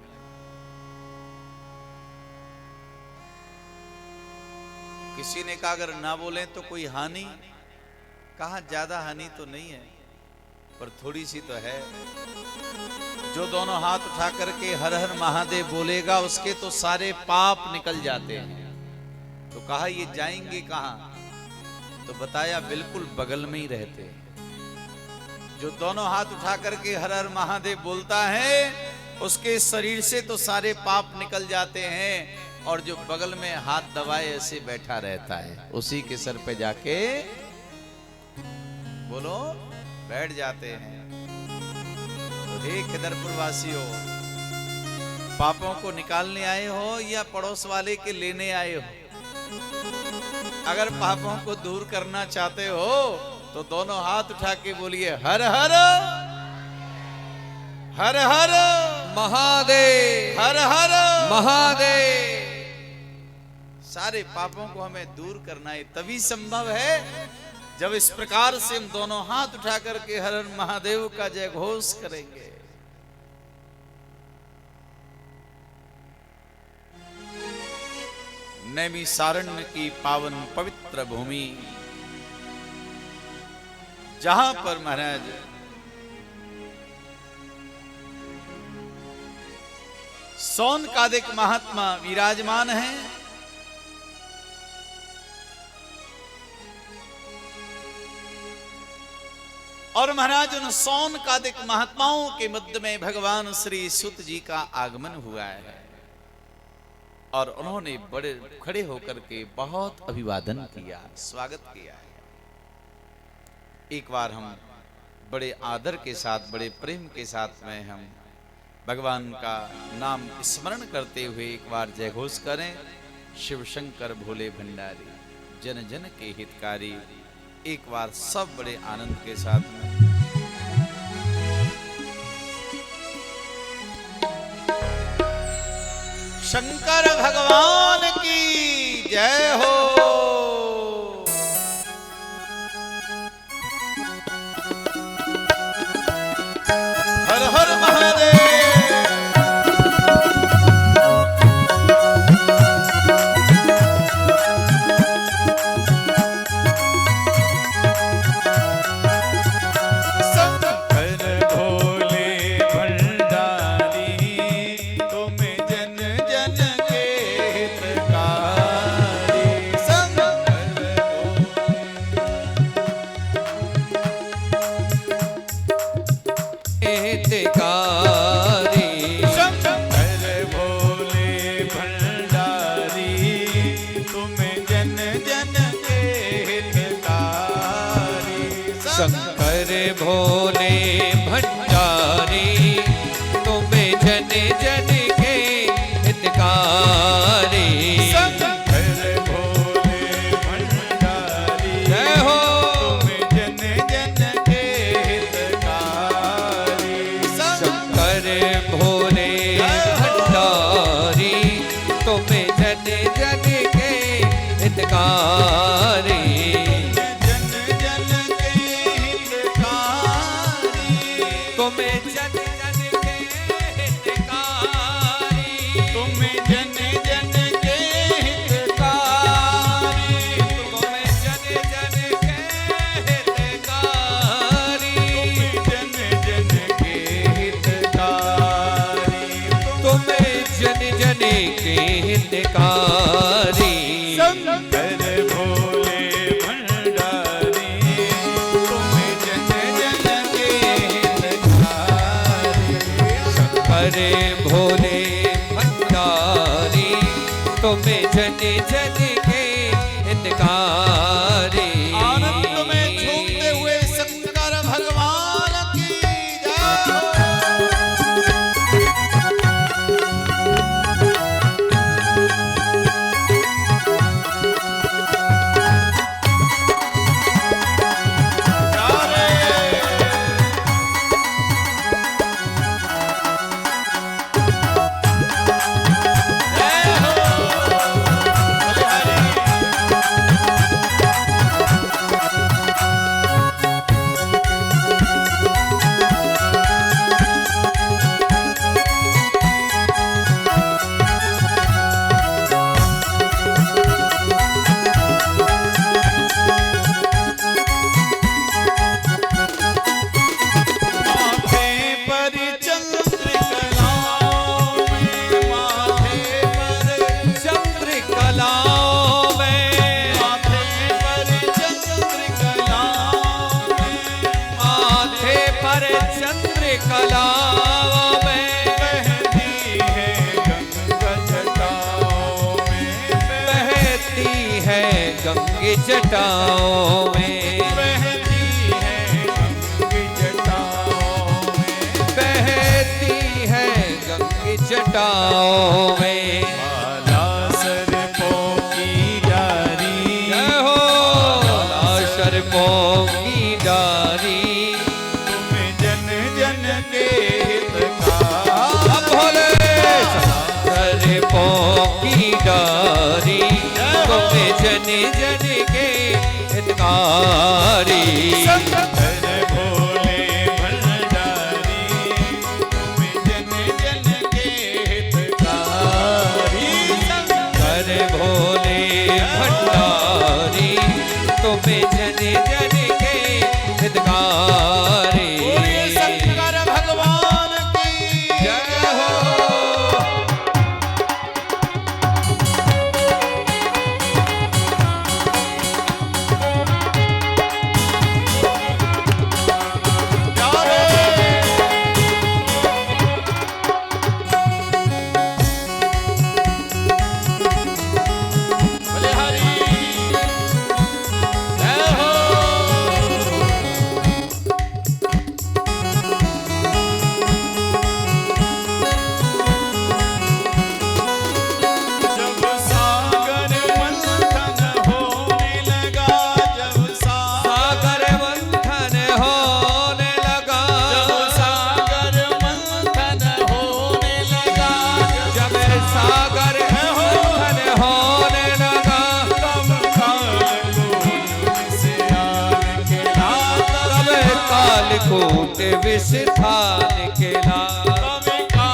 किसी ने कहा अगर ना बोले तो कोई हानि, कहा ज्यादा हानि तो नहीं है पर थोड़ी सी तो है। जो दोनों हाथ उठा करके हर हर महादेव बोलेगा उसके तो सारे पाप निकल जाते हैं। तो कहा ये जाएंगे कहां? तो बताया बिल्कुल बगल में ही रहते हैं। जो दोनों हाथ उठा करके हर हर महादेव बोलता है उसके शरीर से तो सारे पाप निकल जाते हैं, और जो बगल में हाथ दबाए ऐसे बैठा रहता है उसी के सर पे जाके बोलो बैठ जाते हैं। तो हे खिदरपुर वासियों, पापों को निकालने आए हो या पड़ोस वाले के लेने आए हो? अगर पापों को दूर करना चाहते हो तो दोनों हाथ उठा के बोलिए हर हर हर हर महादेव, हर हर महादेव। सारे पापों को हमें दूर करना है, तभी संभव है जब इस प्रकार से हम दोनों हाथ उठा करके हर हर महादेव का जय घोष करेंगे। नैमिषारण्य की पावन पवित्र भूमि, जहां पर महाराज सौनकादिक महात्मा विराजमान हैं। और महाराज उन सौनकादिक महात्माओं के मध्य में भगवान श्री सुत जी का आगमन हुआ है, और उन्होंने बड़े खड़े होकर के बहुत अभिवादन किया, स्वागत किया है। एक बार हम बड़े आदर के साथ, बड़े प्रेम के साथ में हम भगवान का नाम स्मरण करते हुए एक बार जय घोष करें। शिव शंकर भोले भंडारी, जन जन के हितकारी। एक बार सब बड़े आनंद के साथ में शंकर भगवान की जय हो। हर हर महादेव। शंकर भोले भंडारी, तुम्हें जन जन के हितकारी। शंकर भोले भंडारी, जय हो। तुम्हें जन जन के हितकारी। शंकर भोले भंडारी, तुम्हें जन जन के हितकारी। तुम्हें जन जन के हितकारी, तुम्हें जन जन के हितकारी। तुम्हें जन जन के हितकारी, जन जन के हितकारी। तुम्हें जन जन के हितकारी। शंकर भोले भंडारी, तुम्हें जन जन के हितकारी। शंकर भोले भंडारी, तुम्हें जन जन के हितकारी। आनंद में झूमते हुए शंकर भगवान की जय। गंगे जटाओं में, बहती है गंगे जटाओं में, बहती है गंगे जटाओं में। माला सर्पों की डारी, जय हो माला सर्पों की डारी, तुम जन जन के हितकारी। अब भोले सर्पों की डारी, तुम्हें जन जन के हितकारी। धन भोले भंडारी, तुम जन जन के हितकारी। कर भोले भंडारी, तुम्हें जन जन के हितकारी। बोलिए शंकर भगवान की जय हो। जब सागर मंथन होने लगा, जब सागर मंथन होने लगा, जब सागर मंथन होने लगा, जब सागर मंथन होने लगा, तब कालकूट विषयान के लाल, तब कालकूट विषयान के लाल, तब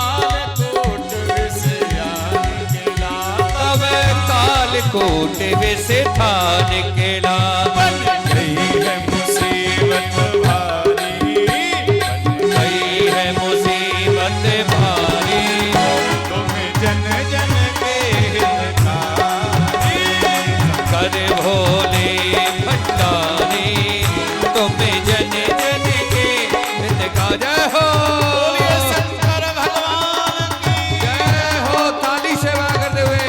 कालकूट विषयान तब कालकूट विषयान के लाल। के लाल। बन गई है मुसीबत भारी, गई है मुसीबत भारी, तुम जन जन के हितकारी। कर भोले भंडारी, तुम्हें जन जन के हितकारी। जय हो बोलिए शंकर भगवान की जय हो। ताली सेवा करते हुए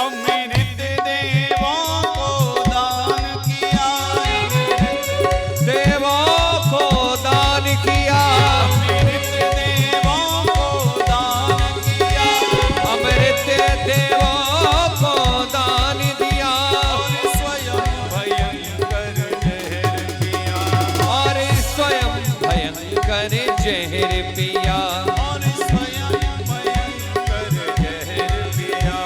अमृत देवों को दान किया, देवों को दान किया, अमृत देवों को दान किया, अमृत देवों को दान दिया, और स्वयं भयंकर जहर किया, और स्वयं भयंकर जहर पिया, और स्वयं भयंकर जहर पिया।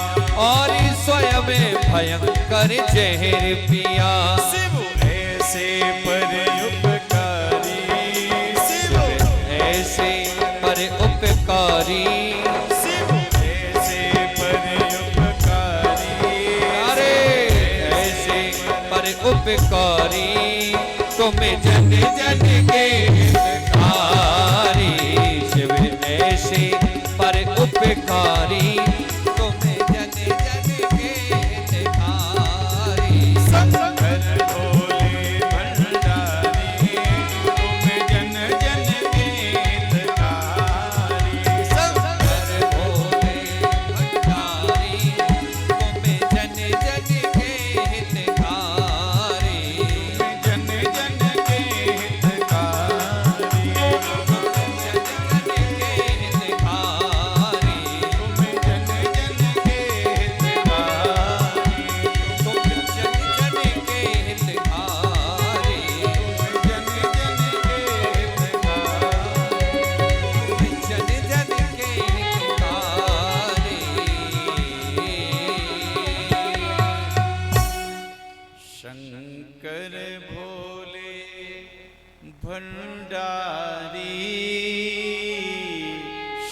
और स्वयं भयंकर जहर पिया। शिव ऐसे पर उपकारी, शिव ऐसे पर उपकारी, शिव ऐसे पर उपकारी, अरे ऐसे पर उपकारी, तुम्हें जन जन के हितकारी। शिव ऐसे पर उपकारी, तुम्हें जन जन के हितकारी। शंकर भोले भंडारी, तुम जन जन के हितकारी। शंकर भोले भंडारी, तुम्हें जन जन के हितकारी।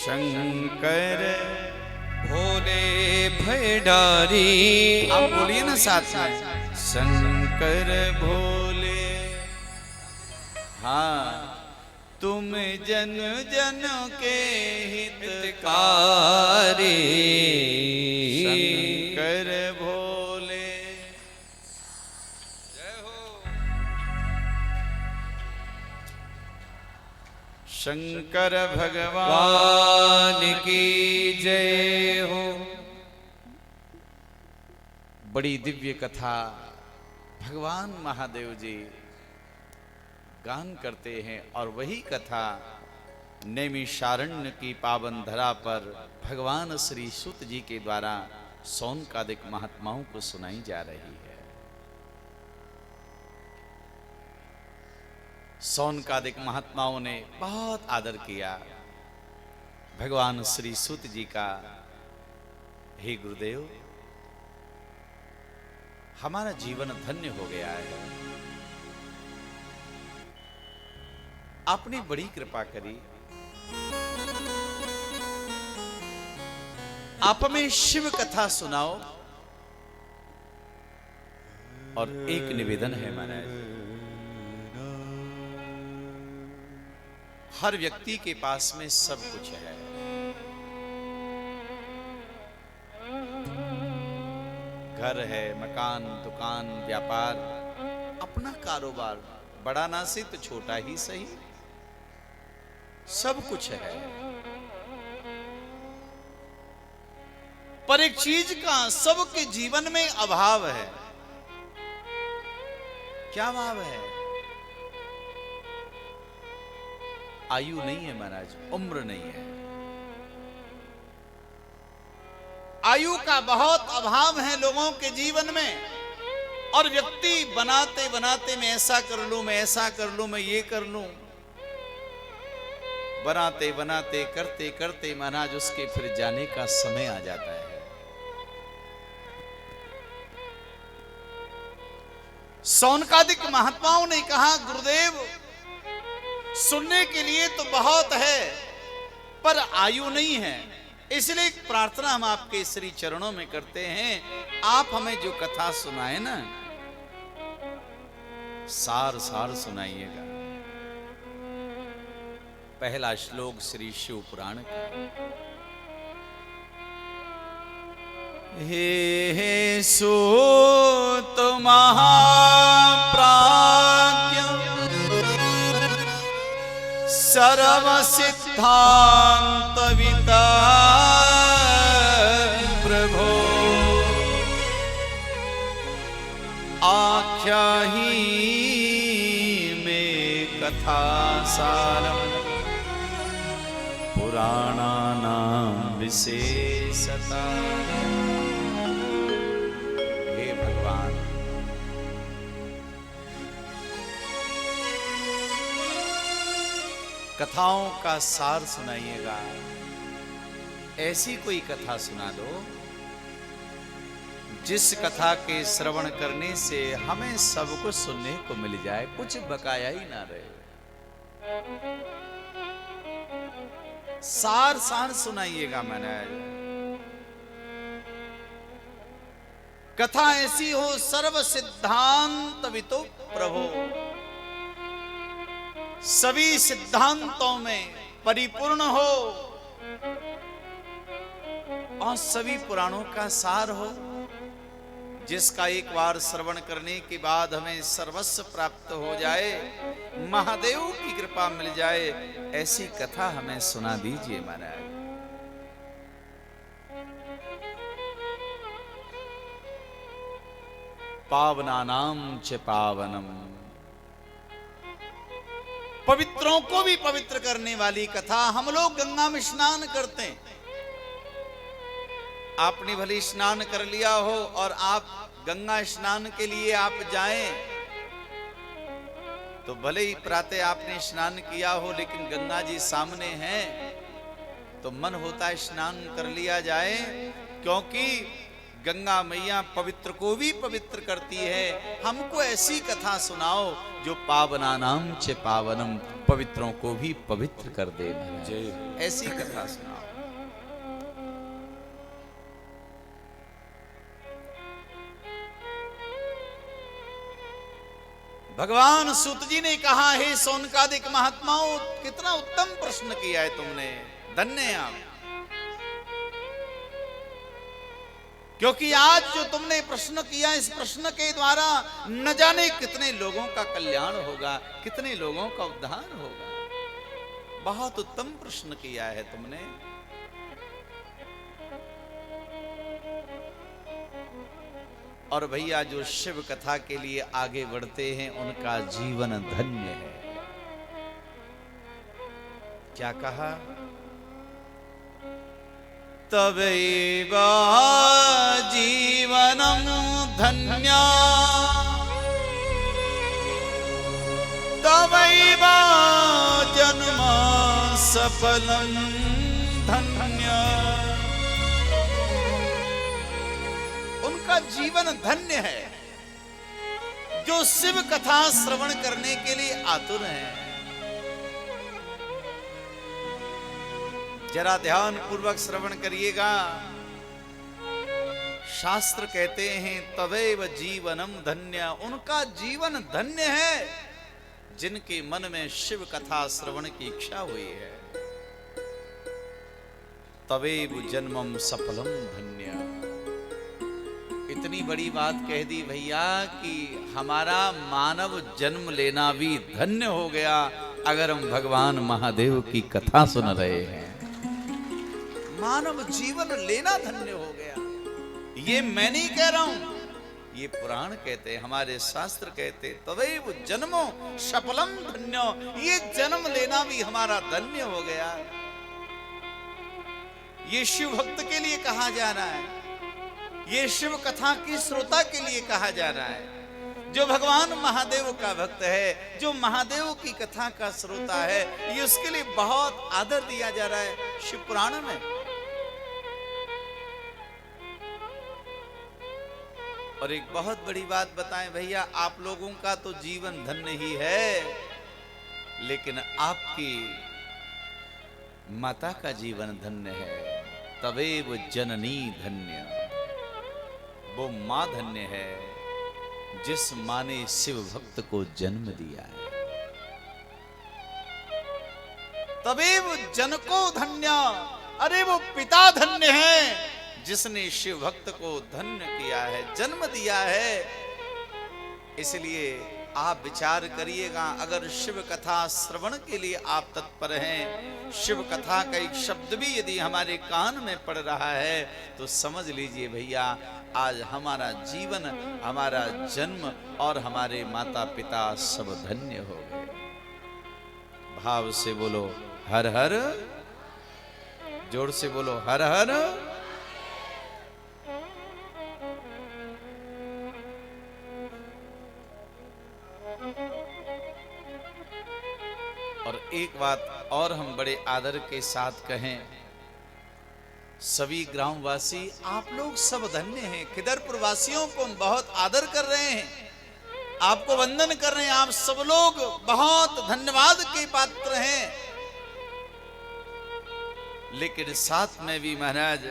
शंकर भोले भंडारी। आप बोलिए ना साथ में, शंकर भोले। हाँ, तुम जन जन के हितकारी शंकर भोले। जय हो। शंकर भगवान भगवान की जय हो। बड़ी दिव्य कथा भगवान महादेव जी गान करते हैं, और वही कथा नैमिषारण्य की पावन धरा पर भगवान श्री सूत जी के द्वारा सौनकादिक महात्माओं को सुनाई जा रही है। सौनकादिक महात्माओं ने बहुत आदर किया भगवान श्री सूत जी का। हे गुरुदेव, हमारा जीवन धन्य हो गया है, आपने बड़ी कृपा करी। आप हमें शिव कथा सुनाओ। और एक निवेदन है महाराज, हर व्यक्ति के पास में सब कुछ है, घर है, मकान, दुकान, व्यापार, अपना कारोबार, बड़ा ना सही तो छोटा ही सही, सब कुछ है। पर एक चीज का सबके जीवन में अभाव है। क्या अभाव है? आयु नहीं है महाराज, उम्र नहीं है। आयु का बहुत अभाव है लोगों के जीवन में, और व्यक्ति बनाते बनाते मैं ऐसा कर लूं, मैं ऐसा कर लूं, मैं ये कर लूं, बनाते बनाते करते करते महाराज उसके फिर जाने का समय आ जाता है। सौनकादिक महात्माओं ने कहा, गुरुदेव सुनने के लिए तो बहुत है पर आयु नहीं है, इसलिए एक प्रार्थना हम आपके श्री चरणों में करते हैं, आप हमें जो कथा सुनाए ना, सार सार सुनाइएगा। पहला श्लोक श्री शिव पुराण का। हे सूत महाप्राज्ञ सर्व सिद्धांत विता प्रभो आख्या ही में कथा सारम पुराणानां विशेषता। हे भगवान, कथाओं का सार सुनाइएगा। ऐसी कोई कथा सुना दो जिस कथा के श्रवण करने से हमें सब कुछ सुनने को मिल जाए, कुछ बकाया ही ना रहे। सार सार सुनाइएगा महाराज। कथा ऐसी हो सर्व सिद्धांत वितो प्रभो, सभी सिद्धांतों में परिपूर्ण हो और सभी पुराणों का सार हो, जिसका एक बार श्रवण करने के बाद हमें सर्वस्व प्राप्त हो जाए, महादेव की कृपा मिल जाए, ऐसी कथा हमें सुना दीजिए महाराज। पावनानां च पावनम, पवित्रों को भी पवित्र करने वाली कथा। हम लोग गंगा में स्नान करते हैं, आपने भले स्नान कर लिया हो और आप गंगा स्नान के लिए आप जाएं, तो भले ही प्रातः आपने स्नान किया हो, लेकिन गंगा जी सामने हैं तो मन होता है स्नान कर लिया जाए, क्योंकि गंगा मैया पवित्र को भी पवित्र करती है। हमको ऐसी कथा सुनाओ जो पावनानाम च पावनम, पवित्रों को भी पवित्र कर दे। ऐसी कथा सुनाओ। भगवान सूत जी ने कहा, हे सौनकादिक महात्माओं, कितना उत्तम प्रश्न किया है तुमने, धन्य है आप। क्योंकि आज जो तुमने प्रश्न किया, इस प्रश्न के द्वारा न जाने कितने लोगों का कल्याण होगा, कितने लोगों का उद्धार होगा। बहुत उत्तम प्रश्न किया है तुमने। और भैया जो शिव कथा के लिए आगे बढ़ते हैं उनका जीवन धन्य है। क्या कहा? तवैव जीवनं धन्य, तवैव जन्म सफलं धन्य। उनका जीवन धन्य है जो शिव कथा श्रवण करने के लिए आतुर है। जरा ध्यान पूर्वक श्रवण करिएगा। शास्त्र कहते हैं तवैव जीवनम धन्य, उनका जीवन धन्य है जिनके मन में शिव कथा श्रवण की इच्छा हुई है। तवैव जन्मम सफलम धन्य। इतनी बड़ी बात कह दी भैया कि हमारा मानव जन्म लेना भी धन्य हो गया अगर हम भगवान महादेव की कथा सुन रहे हैं। मानव जीवन लेना धन्य हो गया। ये मैं नहीं कह रहा हूं, ये पुराण कहते, हमारे शास्त्र कहते, तवैव जन्मो सफलम धन्यो। ये जन्म लेना भी हमारा धन्य हो गया। ये शिव भक्त के लिए कहा जा रहा है, ये शिव कथा की श्रोता के लिए कहा जा रहा है। जो भगवान महादेव का भक्त है, जो महादेव की कथा का श्रोता है, ये उसके लिए बहुत आदर दिया जा रहा है शिव पुराण में। और एक बहुत बड़ी बात बताएं भैया, आप लोगों का तो जीवन धन्य ही है, लेकिन आपकी माता का जीवन धन्य है। तवैव जननी धन्य, वो मां धन्य है जिस मां ने शिव भक्त को जन्म दिया है। तवैव जनको धन्य, अरे वो पिता धन्य है जिसने शिव भक्त को धन्य किया है, जन्म दिया है। इसलिए आप विचार करिएगा, अगर शिव कथा श्रवण के लिए आप तत्पर हैं, शिव कथा का एक शब्द भी यदि हमारे कान में पड़ रहा है तो समझ लीजिए भैया, आज हमारा जीवन, हमारा जन्म और हमारे माता पिता सब धन्य हो गए। भाव से बोलो हर हर, जोर से बोलो हर हर। और एक बात और हम बड़े आदर के साथ कहें, सभी ग्रामवासी आप लोग सब धन्य हैं। खिदरपुर वासियों को हम बहुत आदर कर रहे हैं, आपको वंदन कर रहे हैं। आप सब लोग बहुत धन्यवाद के पात्र हैं। लेकिन साथ में भी महाराज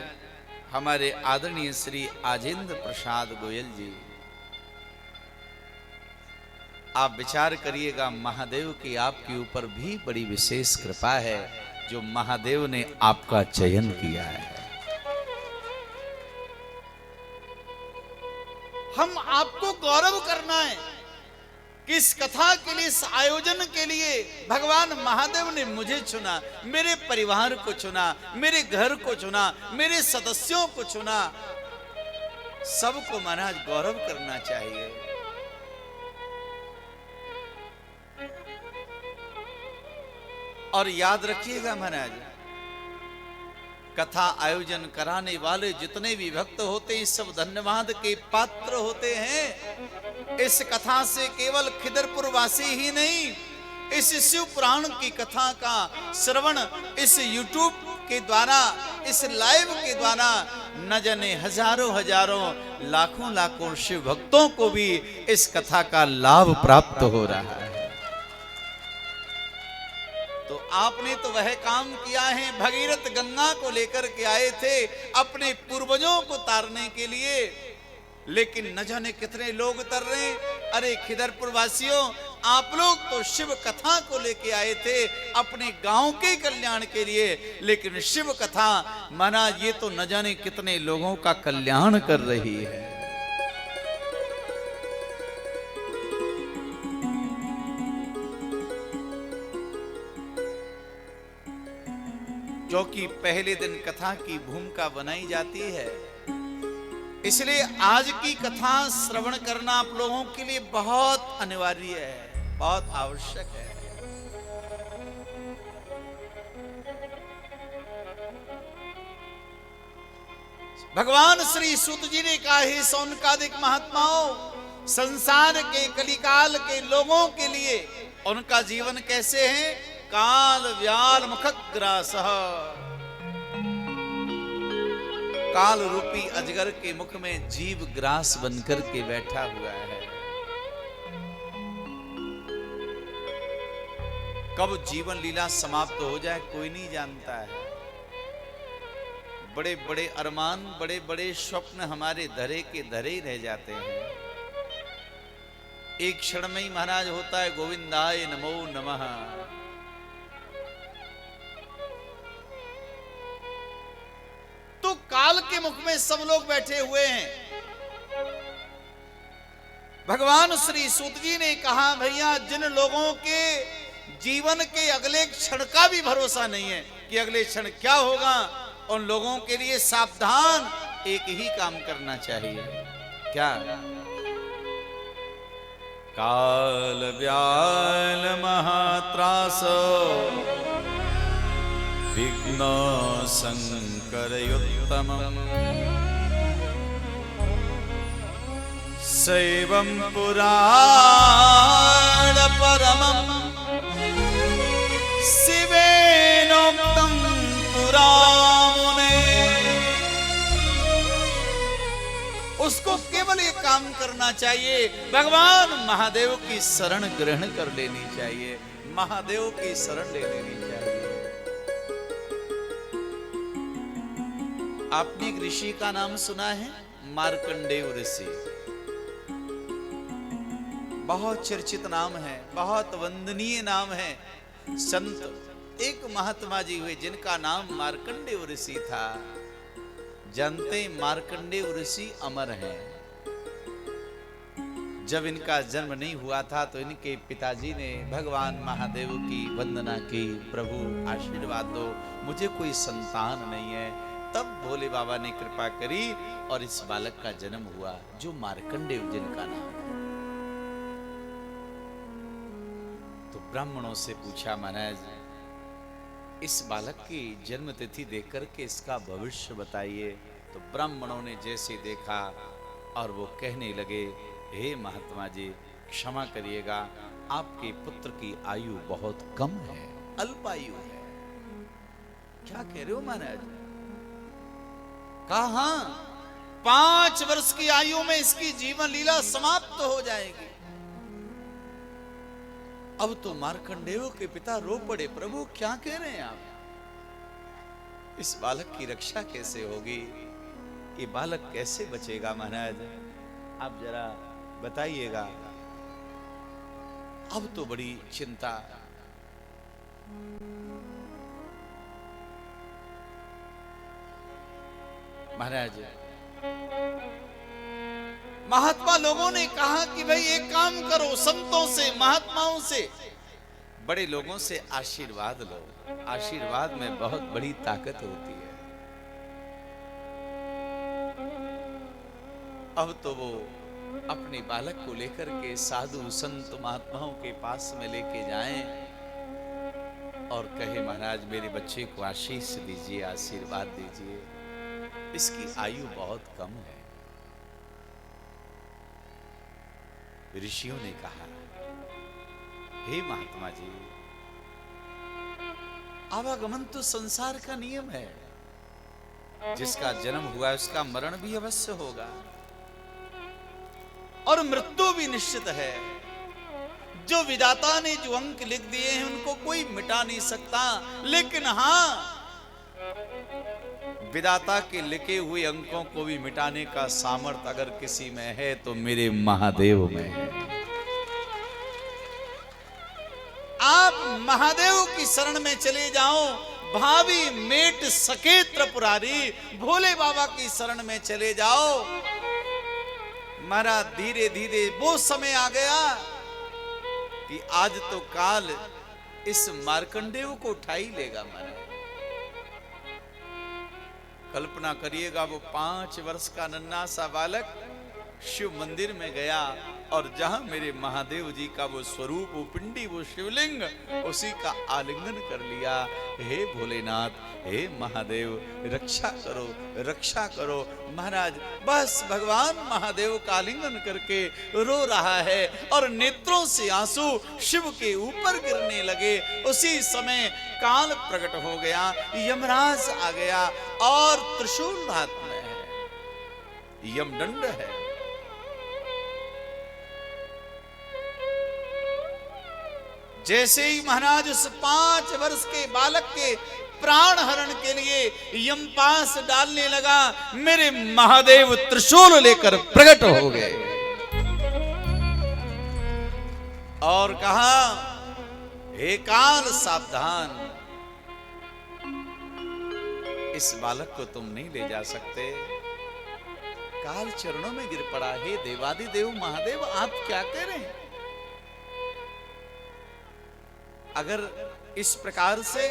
हमारे आदरणीय श्री आजेंद्र प्रसाद गोयल जी, आप विचार करिएगा, महादेव की आपके ऊपर भी बड़ी विशेष कृपा है जो महादेव ने आपका चयन किया है। हम आपको गौरव करना है कि इस कथा के लिए, इस आयोजन के लिए भगवान महादेव ने मुझे चुना, मेरे परिवार को चुना, मेरे घर को चुना, मेरे सदस्यों को चुना। सबको महाराज गौरव करना चाहिए। और याद रखिएगा महाराज, कथा आयोजन कराने वाले जितने भी भक्त होते हैं सब धन्यवाद के पात्र होते हैं। इस कथा से केवल खिदरपुर वासी ही नहीं, इस शिव पुराण की कथा का श्रवण इस YouTube के द्वारा, इस लाइव के द्वारा न जाने हजारों हजारों लाखों लाखों शिव भक्तों को भी इस कथा का लाभ प्राप्त हो रहा है। तो आपने तो वह काम किया है, भगीरथ गंगा को लेकर के आए थे अपने पूर्वजों को तारने के लिए, लेकिन न जाने कितने लोग तर रहे। अरे खिदरपुर वासियों, आप लोग तो शिव कथा को लेके आए थे अपने गांव के कल्याण के लिए, लेकिन शिव कथा महाराज ये तो न जाने कितने लोगों का कल्याण कर रही है। क्योंकि पहले दिन कथा की भूमिका बनाई जाती है, इसलिए आज की कथा श्रवण करना आप लोगों के लिए बहुत अनिवार्य है, बहुत आवश्यक है। भगवान श्री सूत जी ने कहा, हे सौनकादिक महात्माओं, संसार के कलिकाल के लोगों के लिए उनका जीवन कैसे है? काल व्याल मुखग्रासः, काल रूपी अजगर के मुख में जीव ग्रास बनकर के बैठा हुआ है। कब जीवन लीला समाप्त हो जाए कोई नहीं जानता है। बड़े बड़े अरमान, बड़े बड़े स्वप्न हमारे धरे के धरे ही रह जाते हैं। एक क्षण में ही महाराज होता है गोविंदाय नमो नमः। तो काल के मुख में सब लोग बैठे हुए हैं। भगवान श्री सूत जी ने कहा, भैया जिन लोगों के जीवन के अगले क्षण का भी भरोसा नहीं है कि अगले क्षण क्या होगा, उन लोगों के लिए सावधान एक ही काम करना चाहिए। क्या? काल व्याल महात्रासो विघ्न संकरयुत्तमम् सैवं पुराण परमं शिवेनोक्तं पुरामुने। उसको केवल एक काम करना चाहिए, भगवान महादेव की शरण ग्रहण कर लेनी चाहिए, महादेव की शरण ले लेनी चाहिए। आपने एक ऋषि का नाम सुना है? मार्कंडेय ऋषि। बहुत चर्चित नाम है, बहुत वंदनीय नाम है। संत एक महात्मा जी हुए जिनका नाम मार्कंडेय ऋषि था। जानते मार्कंडेय ऋषि अमर हैं। जब इनका जन्म नहीं हुआ था तो इनके पिताजी ने भगवान महादेव की वंदना की, प्रभु आशीर्वाद दो, मुझे कोई संतान नहीं है। तब भोले बाबा ने कृपा करी और इस बालक का जन्म हुआ जो मार्कंडेय जिनका नाम। तो ब्राह्मणों से पूछा, महाराज इस बालक की जन्म तिथि देखकर के इसका भविष्य बताइए। तो ब्राह्मणों ने जैसे देखा और वो कहने लगे, हे महात्मा जी क्षमा करिएगा, आपके पुत्र की आयु बहुत कम है, अल्पायु है। क्या कह रहे हो महाराज? कहा 5 वर्ष की आयु में इसकी जीवन लीला समाप्त हो जाएगी। अब तो मार्कंडेय के पिता रो पड़े, प्रभु क्या कह रहे हैं आप? इस बालक की रक्षा कैसे होगी? ये बालक कैसे बचेगा महाराज? आप जरा बताइएगा। अब तो बड़ी चिंता। महाराज महात्मा लोगों ने कहा कि भाई एक काम करो, संतों से, महात्माओं से, बड़े लोगों से आशीर्वाद लो। आशीर्वाद में बहुत बड़ी ताकत होती है। अब तो वो अपने बालक को लेकर के साधु संत महात्माओं के पास में लेके जाएं और कहे, महाराज मेरे बच्चे को आशीष दीजिए, आशीर्वाद दीजिए, इसकी आयु बहुत कम है। ऋषियों ने कहा, हे महात्मा जी आवागमन तो संसार का नियम है। जिसका जन्म हुआ है उसका मरण भी अवश्य होगा और मृत्यु भी निश्चित है। जो विधाता ने जो अंक लिख दिए हैं उनको कोई मिटा नहीं सकता, लेकिन हां, विधाता के लिखे हुए अंकों को भी मिटाने का सामर्थ्य अगर किसी में है तो मेरे महादेव में है। आप महादेव की शरण में चले जाओ, भावी मेट सके त्रिपुरारी, भोले बाबा की शरण में चले जाओ। महाराज धीरे धीरे वो समय आ गया कि आज तो काल इस मार्कंडेय को उठा ही लेगा। महाराज कल्पना करिएगा, वो 5 वर्ष का नन्हा सा बालक शिव मंदिर में गया और जहां मेरे महादेव जी का वो स्वरूप, वो पिंडी, वो शिवलिंग, उसी का आलिंगन कर लिया। हे भोलेनाथ, हे महादेव, रक्षा करो, रक्षा करो। महाराज बस भगवान महादेव का आलिंगन करके रो रहा है और नेत्रों से आंसू शिव के ऊपर गिरने लगे। उसी समय काल प्रकट हो गया, यमराज आ गया और त्रिशूल हाथ में है, यमदंड है। जैसे ही महाराज उस 5 वर्ष के बालक के प्राण हरण के लिए यमपास डालने लगा, मेरे महादेव त्रिशूल लेकर प्रकट हो गए और कहा, हे काल सावधान, इस बालक को तुम नहीं ले जा सकते। काल चरणों में गिर पड़ा, हे देवादिदेव महादेव, आप क्या कह रहे हैं? अगर इस प्रकार से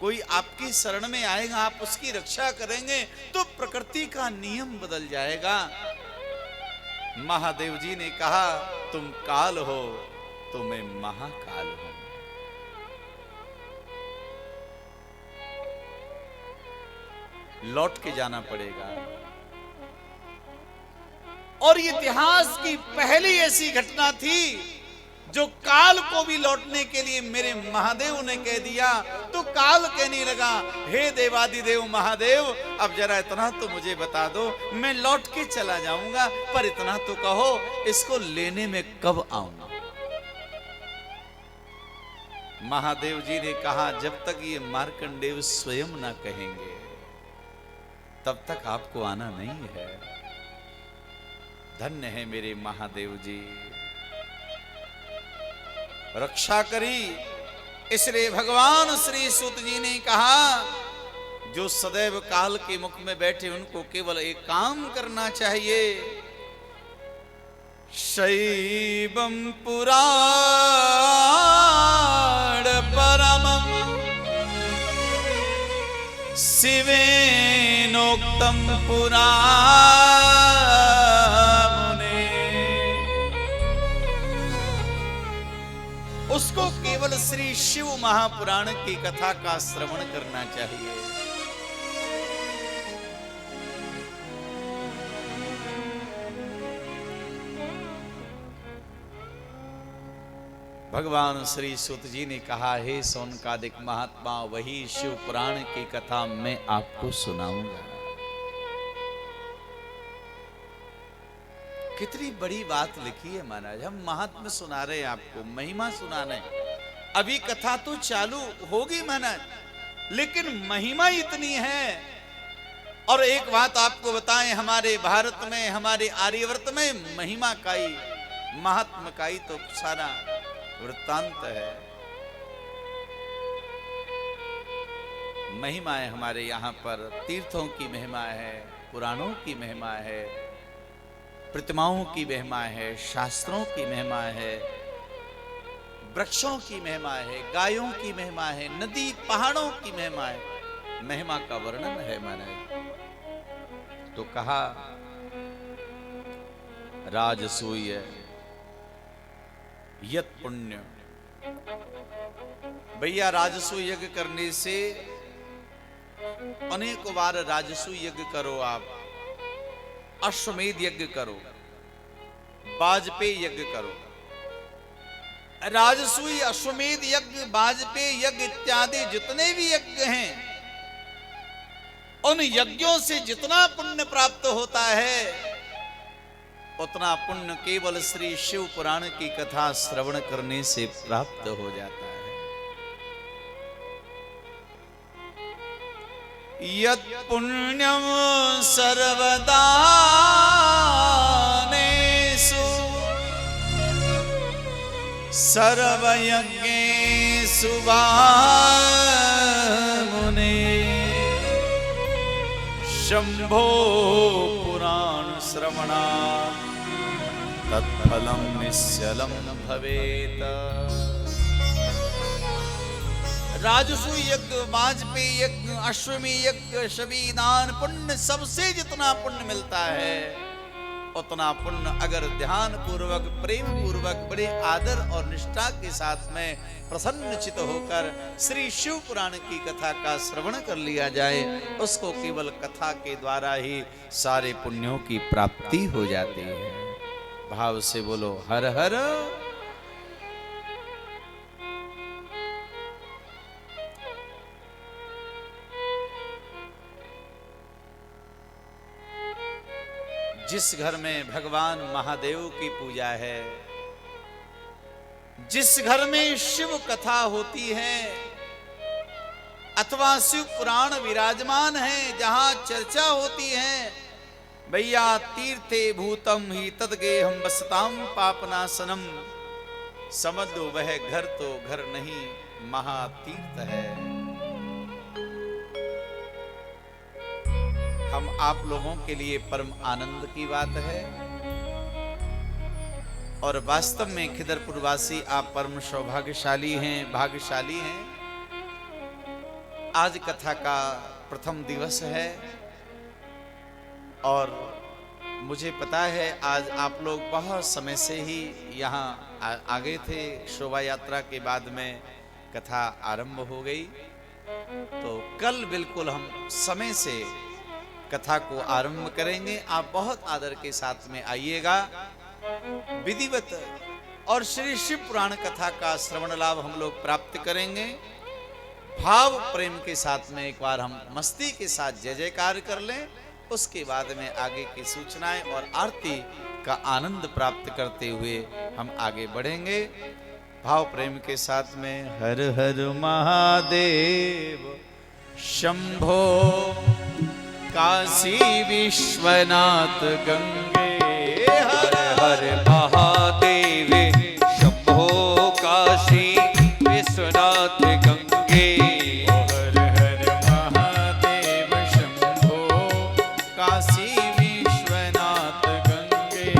कोई आपकी शरण में आएगा, आप उसकी रक्षा करेंगे तो प्रकृति का नियम बदल जाएगा। महादेव जी ने कहा, तुम काल हो तो मैं महाकाल हूं। लौट के जाना पड़ेगा। और ये इतिहास की पहली ऐसी घटना थी जो काल को भी लौटने के लिए मेरे महादेव ने कह दिया। तो काल कहने लगा, हे देवादिदेव महादेव, अब जरा इतना तो मुझे बता दो, मैं लौट के चला जाऊंगा, पर इतना तो कहो, इसको लेने में कब आऊंगा? महादेव जी ने कहा, जब तक ये मार्कंडेय स्वयं ना कहेंगे तब तक आपको आना नहीं है। धन्य है मेरे महादेव जी, रक्षा करी। इसलिए भगवान श्री सूत जी ने कहा, जो सदैव काल के मुख में बैठे उनको केवल एक काम करना चाहिए, शैवम पुराण परमं शिवेनोक्तम पुराण। उसको केवल श्री शिव महापुराण की कथा का श्रवण करना चाहिए। भगवान श्री सूत जी ने कहा, हे सौनकादिक महात्मा, वही शिव पुराण की कथा मैं आपको सुनाऊंगा। कितनी बड़ी बात लिखी है महाराज। हम महात्मा सुना रहे हैं आपको, महिमा सुना रहे हैं। अभी कथा तो चालू होगी महाराज, लेकिन महिमा इतनी है। और एक बात आपको बताएं, हमारे भारत में, हमारे आर्यवर्त में महिमा का ही, महात्मा का ही तो सारा वृत्तांत है। महिमा है हमारे यहाँ पर, तीर्थों की महिमा है, पुराणों की महिमा है, प्रतिमाओं की महिमा है, शास्त्रों की महिमा है, वृक्षों की महिमा है, गायों की महिमा है, नदी पहाड़ों की महिमा है। महिमा का वर्णन है महाराज। तो कहा, राजसूय यत पुण्य। भैया राजसूय यज्ञ करने से अनेक बार राजसूय यज्ञ करो, आप अश्वमेध यज्ञ करो, वाजपेयी यज्ञ करो, राजसूय, अश्वमेध यज्ञ, वाजपेय यज्ञ इत्यादि जितने भी यज्ञ हैं, उन यज्ञों से जितना पुण्य प्राप्त होता है, उतना पुण्य केवल श्री शिव पुराण की कथा श्रवण करने से प्राप्त हो जाता है। यत् पुण्यम सर्वदानेषु सर्वयज्ञेषु वा मुने शंभो पुराण श्रवणा तत्फलं निश्चलं भवेत। राजसूय यज्ञ, वाजपेय यज्ञ, अश्वमेध यज्ञ, सभी दान पुण्य, सबसे जितना पुण्य मिलता है, उतना पुण्य अगर ध्यान पूर्वक, प्रेम पूर्वक, बड़े आदर और निष्ठा के साथ में प्रसन्नचित होकर श्री शिव पुराण की कथा का श्रवण कर लिया जाए, उसको केवल कथा के द्वारा ही सारे पुण्यों की प्राप्ति हो जाती है। भाव से बोलो हर हर। जिस घर में भगवान महादेव की पूजा है, जिस घर में शिव कथा होती है अथवा शिव पुराण विराजमान है, जहां चर्चा होती है, भैया तीर्थे भूतम ही तदगेहम बसताम पापनाशनम, समझ लो वह घर तो घर नहीं, महातीर्थ है। हम आप लोगों के लिए परम आनंद की बात है, और वास्तव में खिदरपुर वासी आप परम सौभाग्यशाली हैं, भाग्यशाली हैं। आज कथा का प्रथम दिवस है और मुझे पता है आज आप लोग बहुत समय से ही यहाँ आगे थे। शोभा यात्रा के बाद में कथा आरंभ हो गई, तो कल बिल्कुल हम समय से कथा को आरंभ करेंगे। आप बहुत आदर के साथ में आइएगा, विधिवत और श्री शिव पुराण कथा का श्रवण लाभ हम लोग प्राप्त करेंगे। भाव प्रेम के साथ में एक बार हम मस्ती के साथ जय जयकार कर लें, उसके बाद में आगे की सूचनाएं और आरती का आनंद प्राप्त करते हुए हम आगे बढ़ेंगे। भाव प्रेम के साथ में हर हर महादेव शंभो काशी विश्वनाथ गंगे, हर हर महादेव शंभो काशी विश्वनाथ गंगे। हर हर महादेव शंभो काशी विश्वनाथ गंगे।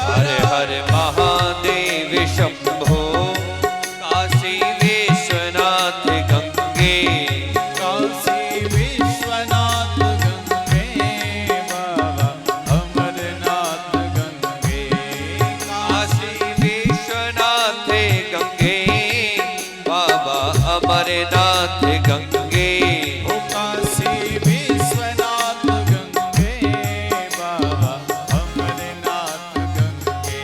हर हर महादेव शंभो काशी विश्वनाथ गंगे। काशी विश्वनाथ गंगे बाबा अमरनाथ गंगे। काशी विश्वनाथ गंगे बाबा अमरनाथ गंगे। ओ काशी विश्वनाथ गंगे बाबा अमरनाथ गंगे।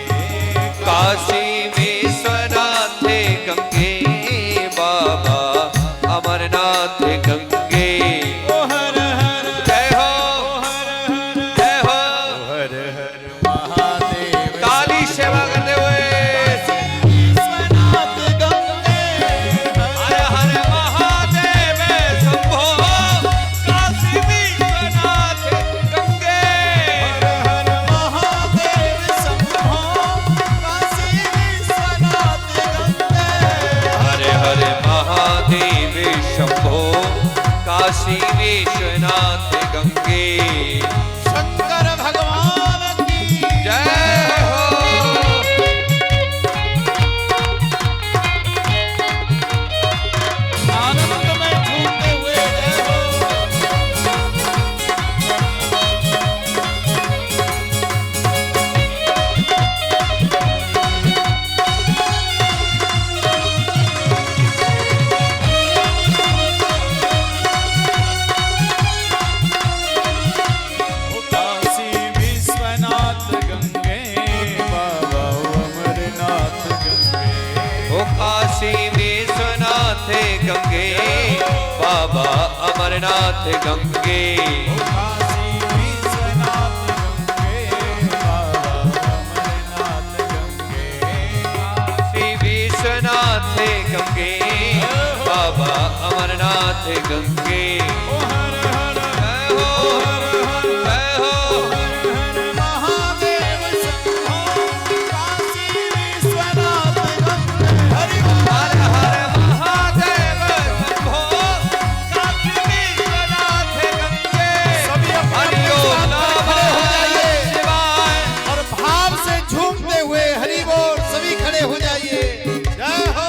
काशी विश्वनाथ गंगे बाबा अमरनाथ गंगे। ओ हर हर जय हो जय हो। हर हर महादेव ताली सेवा करते हुए विश्वनाथ गंगे। हर हर महादेव शंभो काशी विश्वनाथ गंगे। हर हर महादेव शंभो काशी विश्वनाथ गंगे। हर हर महादेव शंभो काशी विश्वनाथ गंगे। शंकर भगवान की जय हो। आनंद में झूमते हुए जय हो। काशी विश्वनाथ गंगे बाबा अमरनाथ गंगे, काशी विश्वनाथ गंगे, बाबा अमरनाथ गंगे, काशी विश्वनाथ गंगे, बाबा अमरनाथ गंगे। ओ हर हर जय हो, जय हो, महादेव शंभो, काशी विश्वनाथ गंगे, हरि हर हर महादेव शंभो, काशी विश्वनाथ गंगे। सभी अपने हरिओम स्थान पर खड़े हो जाइए शिवाय। और भाव से झूमते हुए हरि बोल सभी खड़े हो जाइए। जय हो।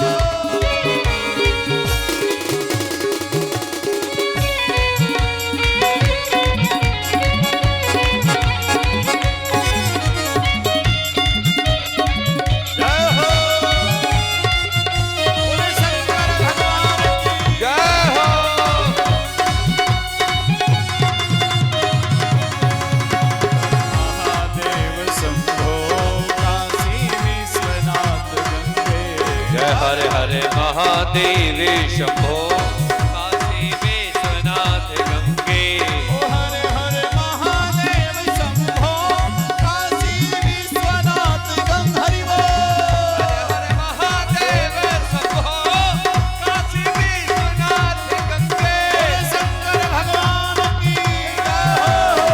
जय हो। बोले शंकर भगवान की जय हो। महादेव शंभो, काशी विश्वनाथ गंगे। जय हरे हरे महादेव शंभो, काशी विश्वनाथ गंगे। ओ हर हर महादेव शंभो, काशी विश्वनाथ गंगे। हरि बोल। हरे हरे महादेव शंभो, काशी विश्वनाथ गंगे। शंकर भगवान की जय हो।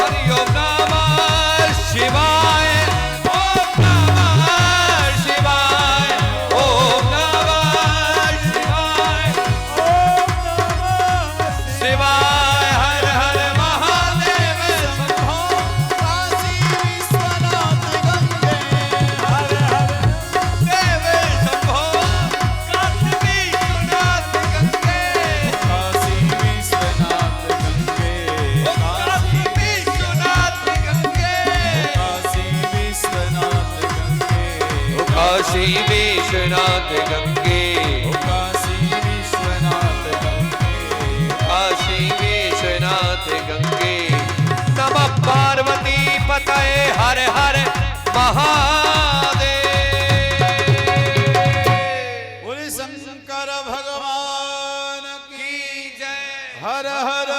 हरिओम नमः शिवाय, ओम नमः शिवाय, ओम नमः शिवाय, शिवाय। हर हर महादेव शंभो, काशी विश्वनाथ गंगे। हर हर देव शंभो, काशी विश्वनाथ गंगे। काशी विश्वनाथ गंगे। काशी विश्वनाथ गंगे, काशी विश्वनाथ गंगे। काशी विश्वनाथ गंगे, काशी विश्वनाथ गंगे। काशी विश्वनाथ गंगे। नमः पार्वती पतये हर हर महादेव। बोले शंकर भगवान की जय। हर हर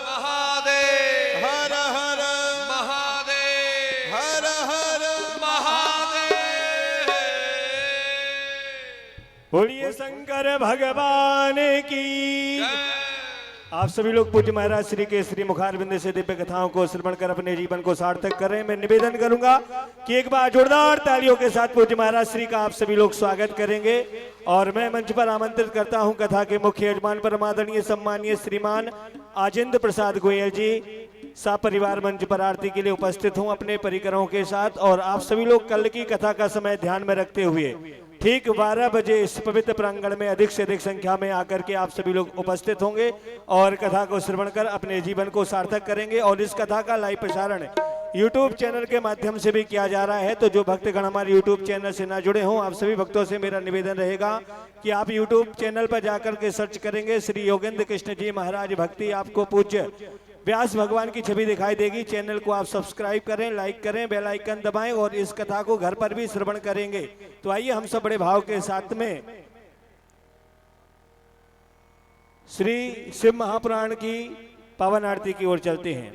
महादेव, हर हर महादेव, हर हर महादेव। बोलिए शंकर भगवान की। जय। आप सभी लोग पूज्य महाराज श्री के श्री मुखारविंद से दिव्य कथाओं को श्रवण कर अपने जीवन को सार्थक करें। मैं निवेदन करूंगा कि एक बार जोरदार तालियों के साथ पूज्य महाराज श्री का आप सभी लोग स्वागत करेंगे। और मैं मंच पर आमंत्रित करता हूं कथा के मुख्य यजमान परमादरणीय सम्मानीय श्रीमान आजेंद्र प्रसाद गोयल जी सा परिवार मंच पर आरती के लिए उपस्थित हूं अपने परिकरों के साथ। और आप सभी लोग कल की कथा का समय ध्यान में रखते हुए ठीक 12 बजे इस पवित्र प्रांगण में अधिक से अधिक संख्या में आकर के आप सभी लोग उपस्थित होंगे और कथा को श्रवण कर अपने जीवन को सार्थक करेंगे। और इस कथा का लाइव प्रसारण YouTube चैनल के माध्यम से भी किया जा रहा है। तो जो भक्तगण हमारे YouTube चैनल से ना जुड़े हों, आप सभी भक्तों से मेरा निवेदन रहेगा कि आप YouTube चैनल पर जाकर के सर्च करेंगे श्री योगेंद्र कृष्ण जी महाराज भक्ति, आपको पूज्य व्यास भगवान की छवि दिखाई देगी। चैनल को आप सब्सक्राइब करें, लाइक करें, बेल आइकन दबाएं और इस कथा को घर पर भी श्रवण करेंगे। तो आइए हम सब बड़े भाव के साथ में श्री शिव महापुराण की पावन आरती की ओर चलते हैं।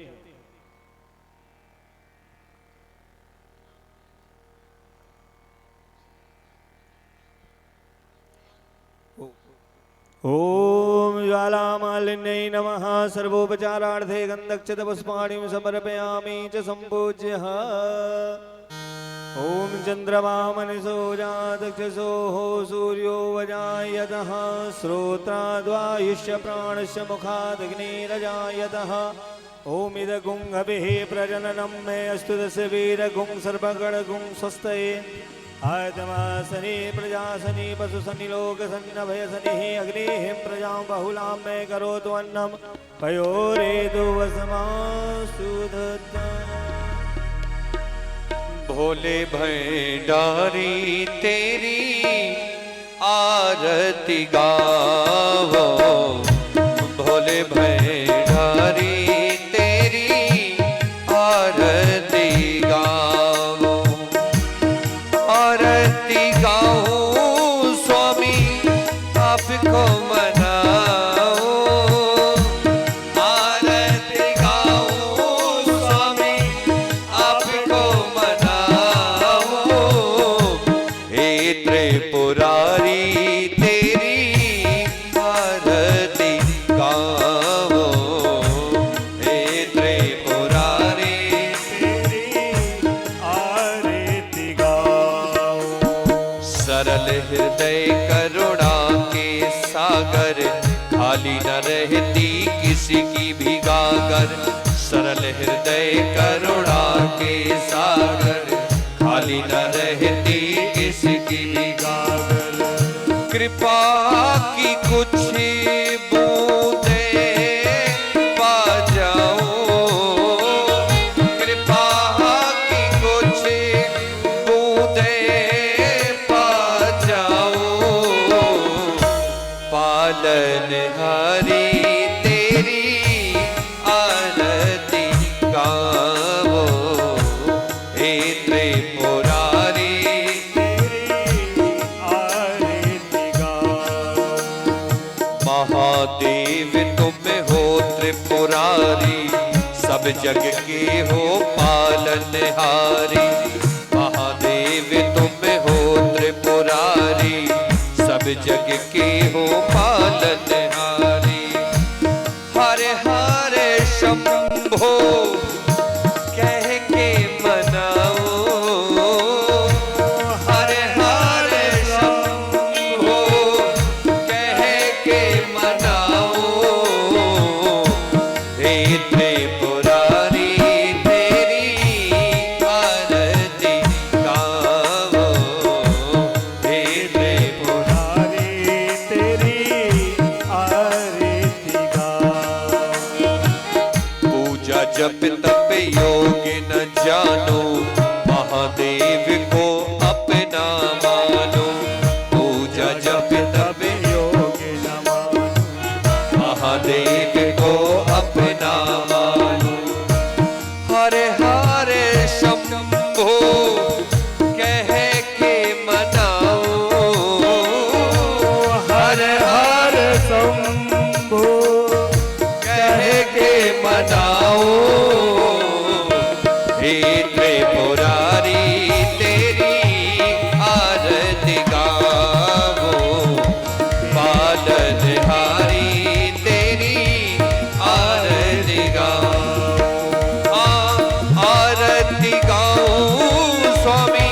ओम ज्वालामालिन्यै नमः। सर्वोपचारार्थे गन्धक्षतपुष्पाणिं समर्पयामि च सम्पूज्यः। ओम चंद्रमा मनसो जातक्षसोः सूर्यो वजायतः। श्रोत्राद्वायुष्य प्राणस्य मुखादग्निरजायतः। ओम इदगुंहभिः प्रजननं मे अस्तु दश वीरगुं सर्वगणगुं स्वस्तये। आयतमासनी प्रजासनी पशुसनी लोकसन्नभयसनिः। अग्निः प्रजां बहुलां मे करोतु अन्नं पयोरेतु वसमास्तु दत्तम्। भोले भंडारी तेरी आरती गावो। भोले भंडारी तेरी आरती गावो। आरती गाओ स्वामी आपको मनाओ। खाली न रहती किसी की भी गागर, सरल हृदय करुणा के सागर, खाली न रहती किसी की भी गागर। कृपा की कुछ बूंदे पा जाओ, कृपा की कुछ बूंदे पा जाओ, पालन हारी तेरी आरती गावो, हे त्रिपुरारी महादेव तुम हो त्रिपुरारी, सब जग के हो पालनहारी। महादेव तुम हो त्रिपुरारी, सब जग के हो पालनहारी। हरे हरे शंभो कह के मनाओ, हरे हरे शंभो कह के मनाओ, हे त्रिपुरारी तेरी आरती गावो, हे त्रिपुरारी तेरी आरती गाओ। पूजा जप तप योग न जानो, महादेव को अपना मानो। पूजा जप तप योग न मानो, महादेव को अपना मानो। हरे हरे शंभो कह के मनाओ, हर हर शंभो कह के मनाओ, हे त्रिपुरारी तेरी आरती गावो, पालनहारी तेरी आरती गाओ। आरती गाओ स्वामी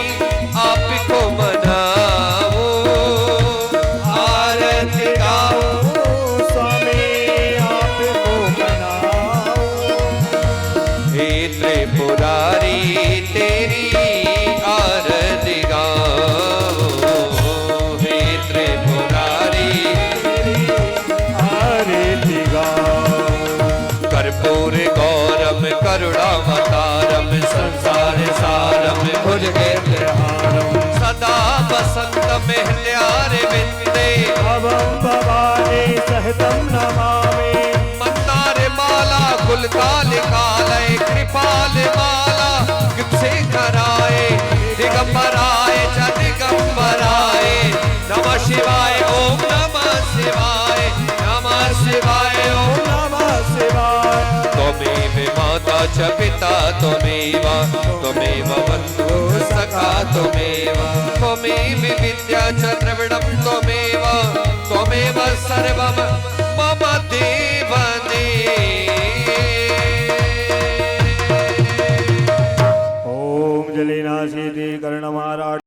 आपको मनाओ, आरती गाओ स्वामी आपको मनाओ। हे त्रिपुरारी तेरी आरती गाओ, हे त्रिपुरारी आरती गाओ। कर्पूर गौरम करुणावतारम, संसार सारम भुजगेन्द्रहारम, सदा वसंतम हृदयारविंदे, भवं भवानी सहितं नमामि। मंदार माला कुलकालिकालय, कृपाल माला से कराए, दिगंबराय च दिगंबराय, नमः शिवाय ओम नमः शिवाय, नमः शिवाय ओम नमः शिवाय। त्वमेव माता च पिता त्वमेव, त्वमेव बन्धुः सखा त्वमेव, त्वमेव विद्या च द्रविणं त्वमेव, त्वमेव सर्वं मम देव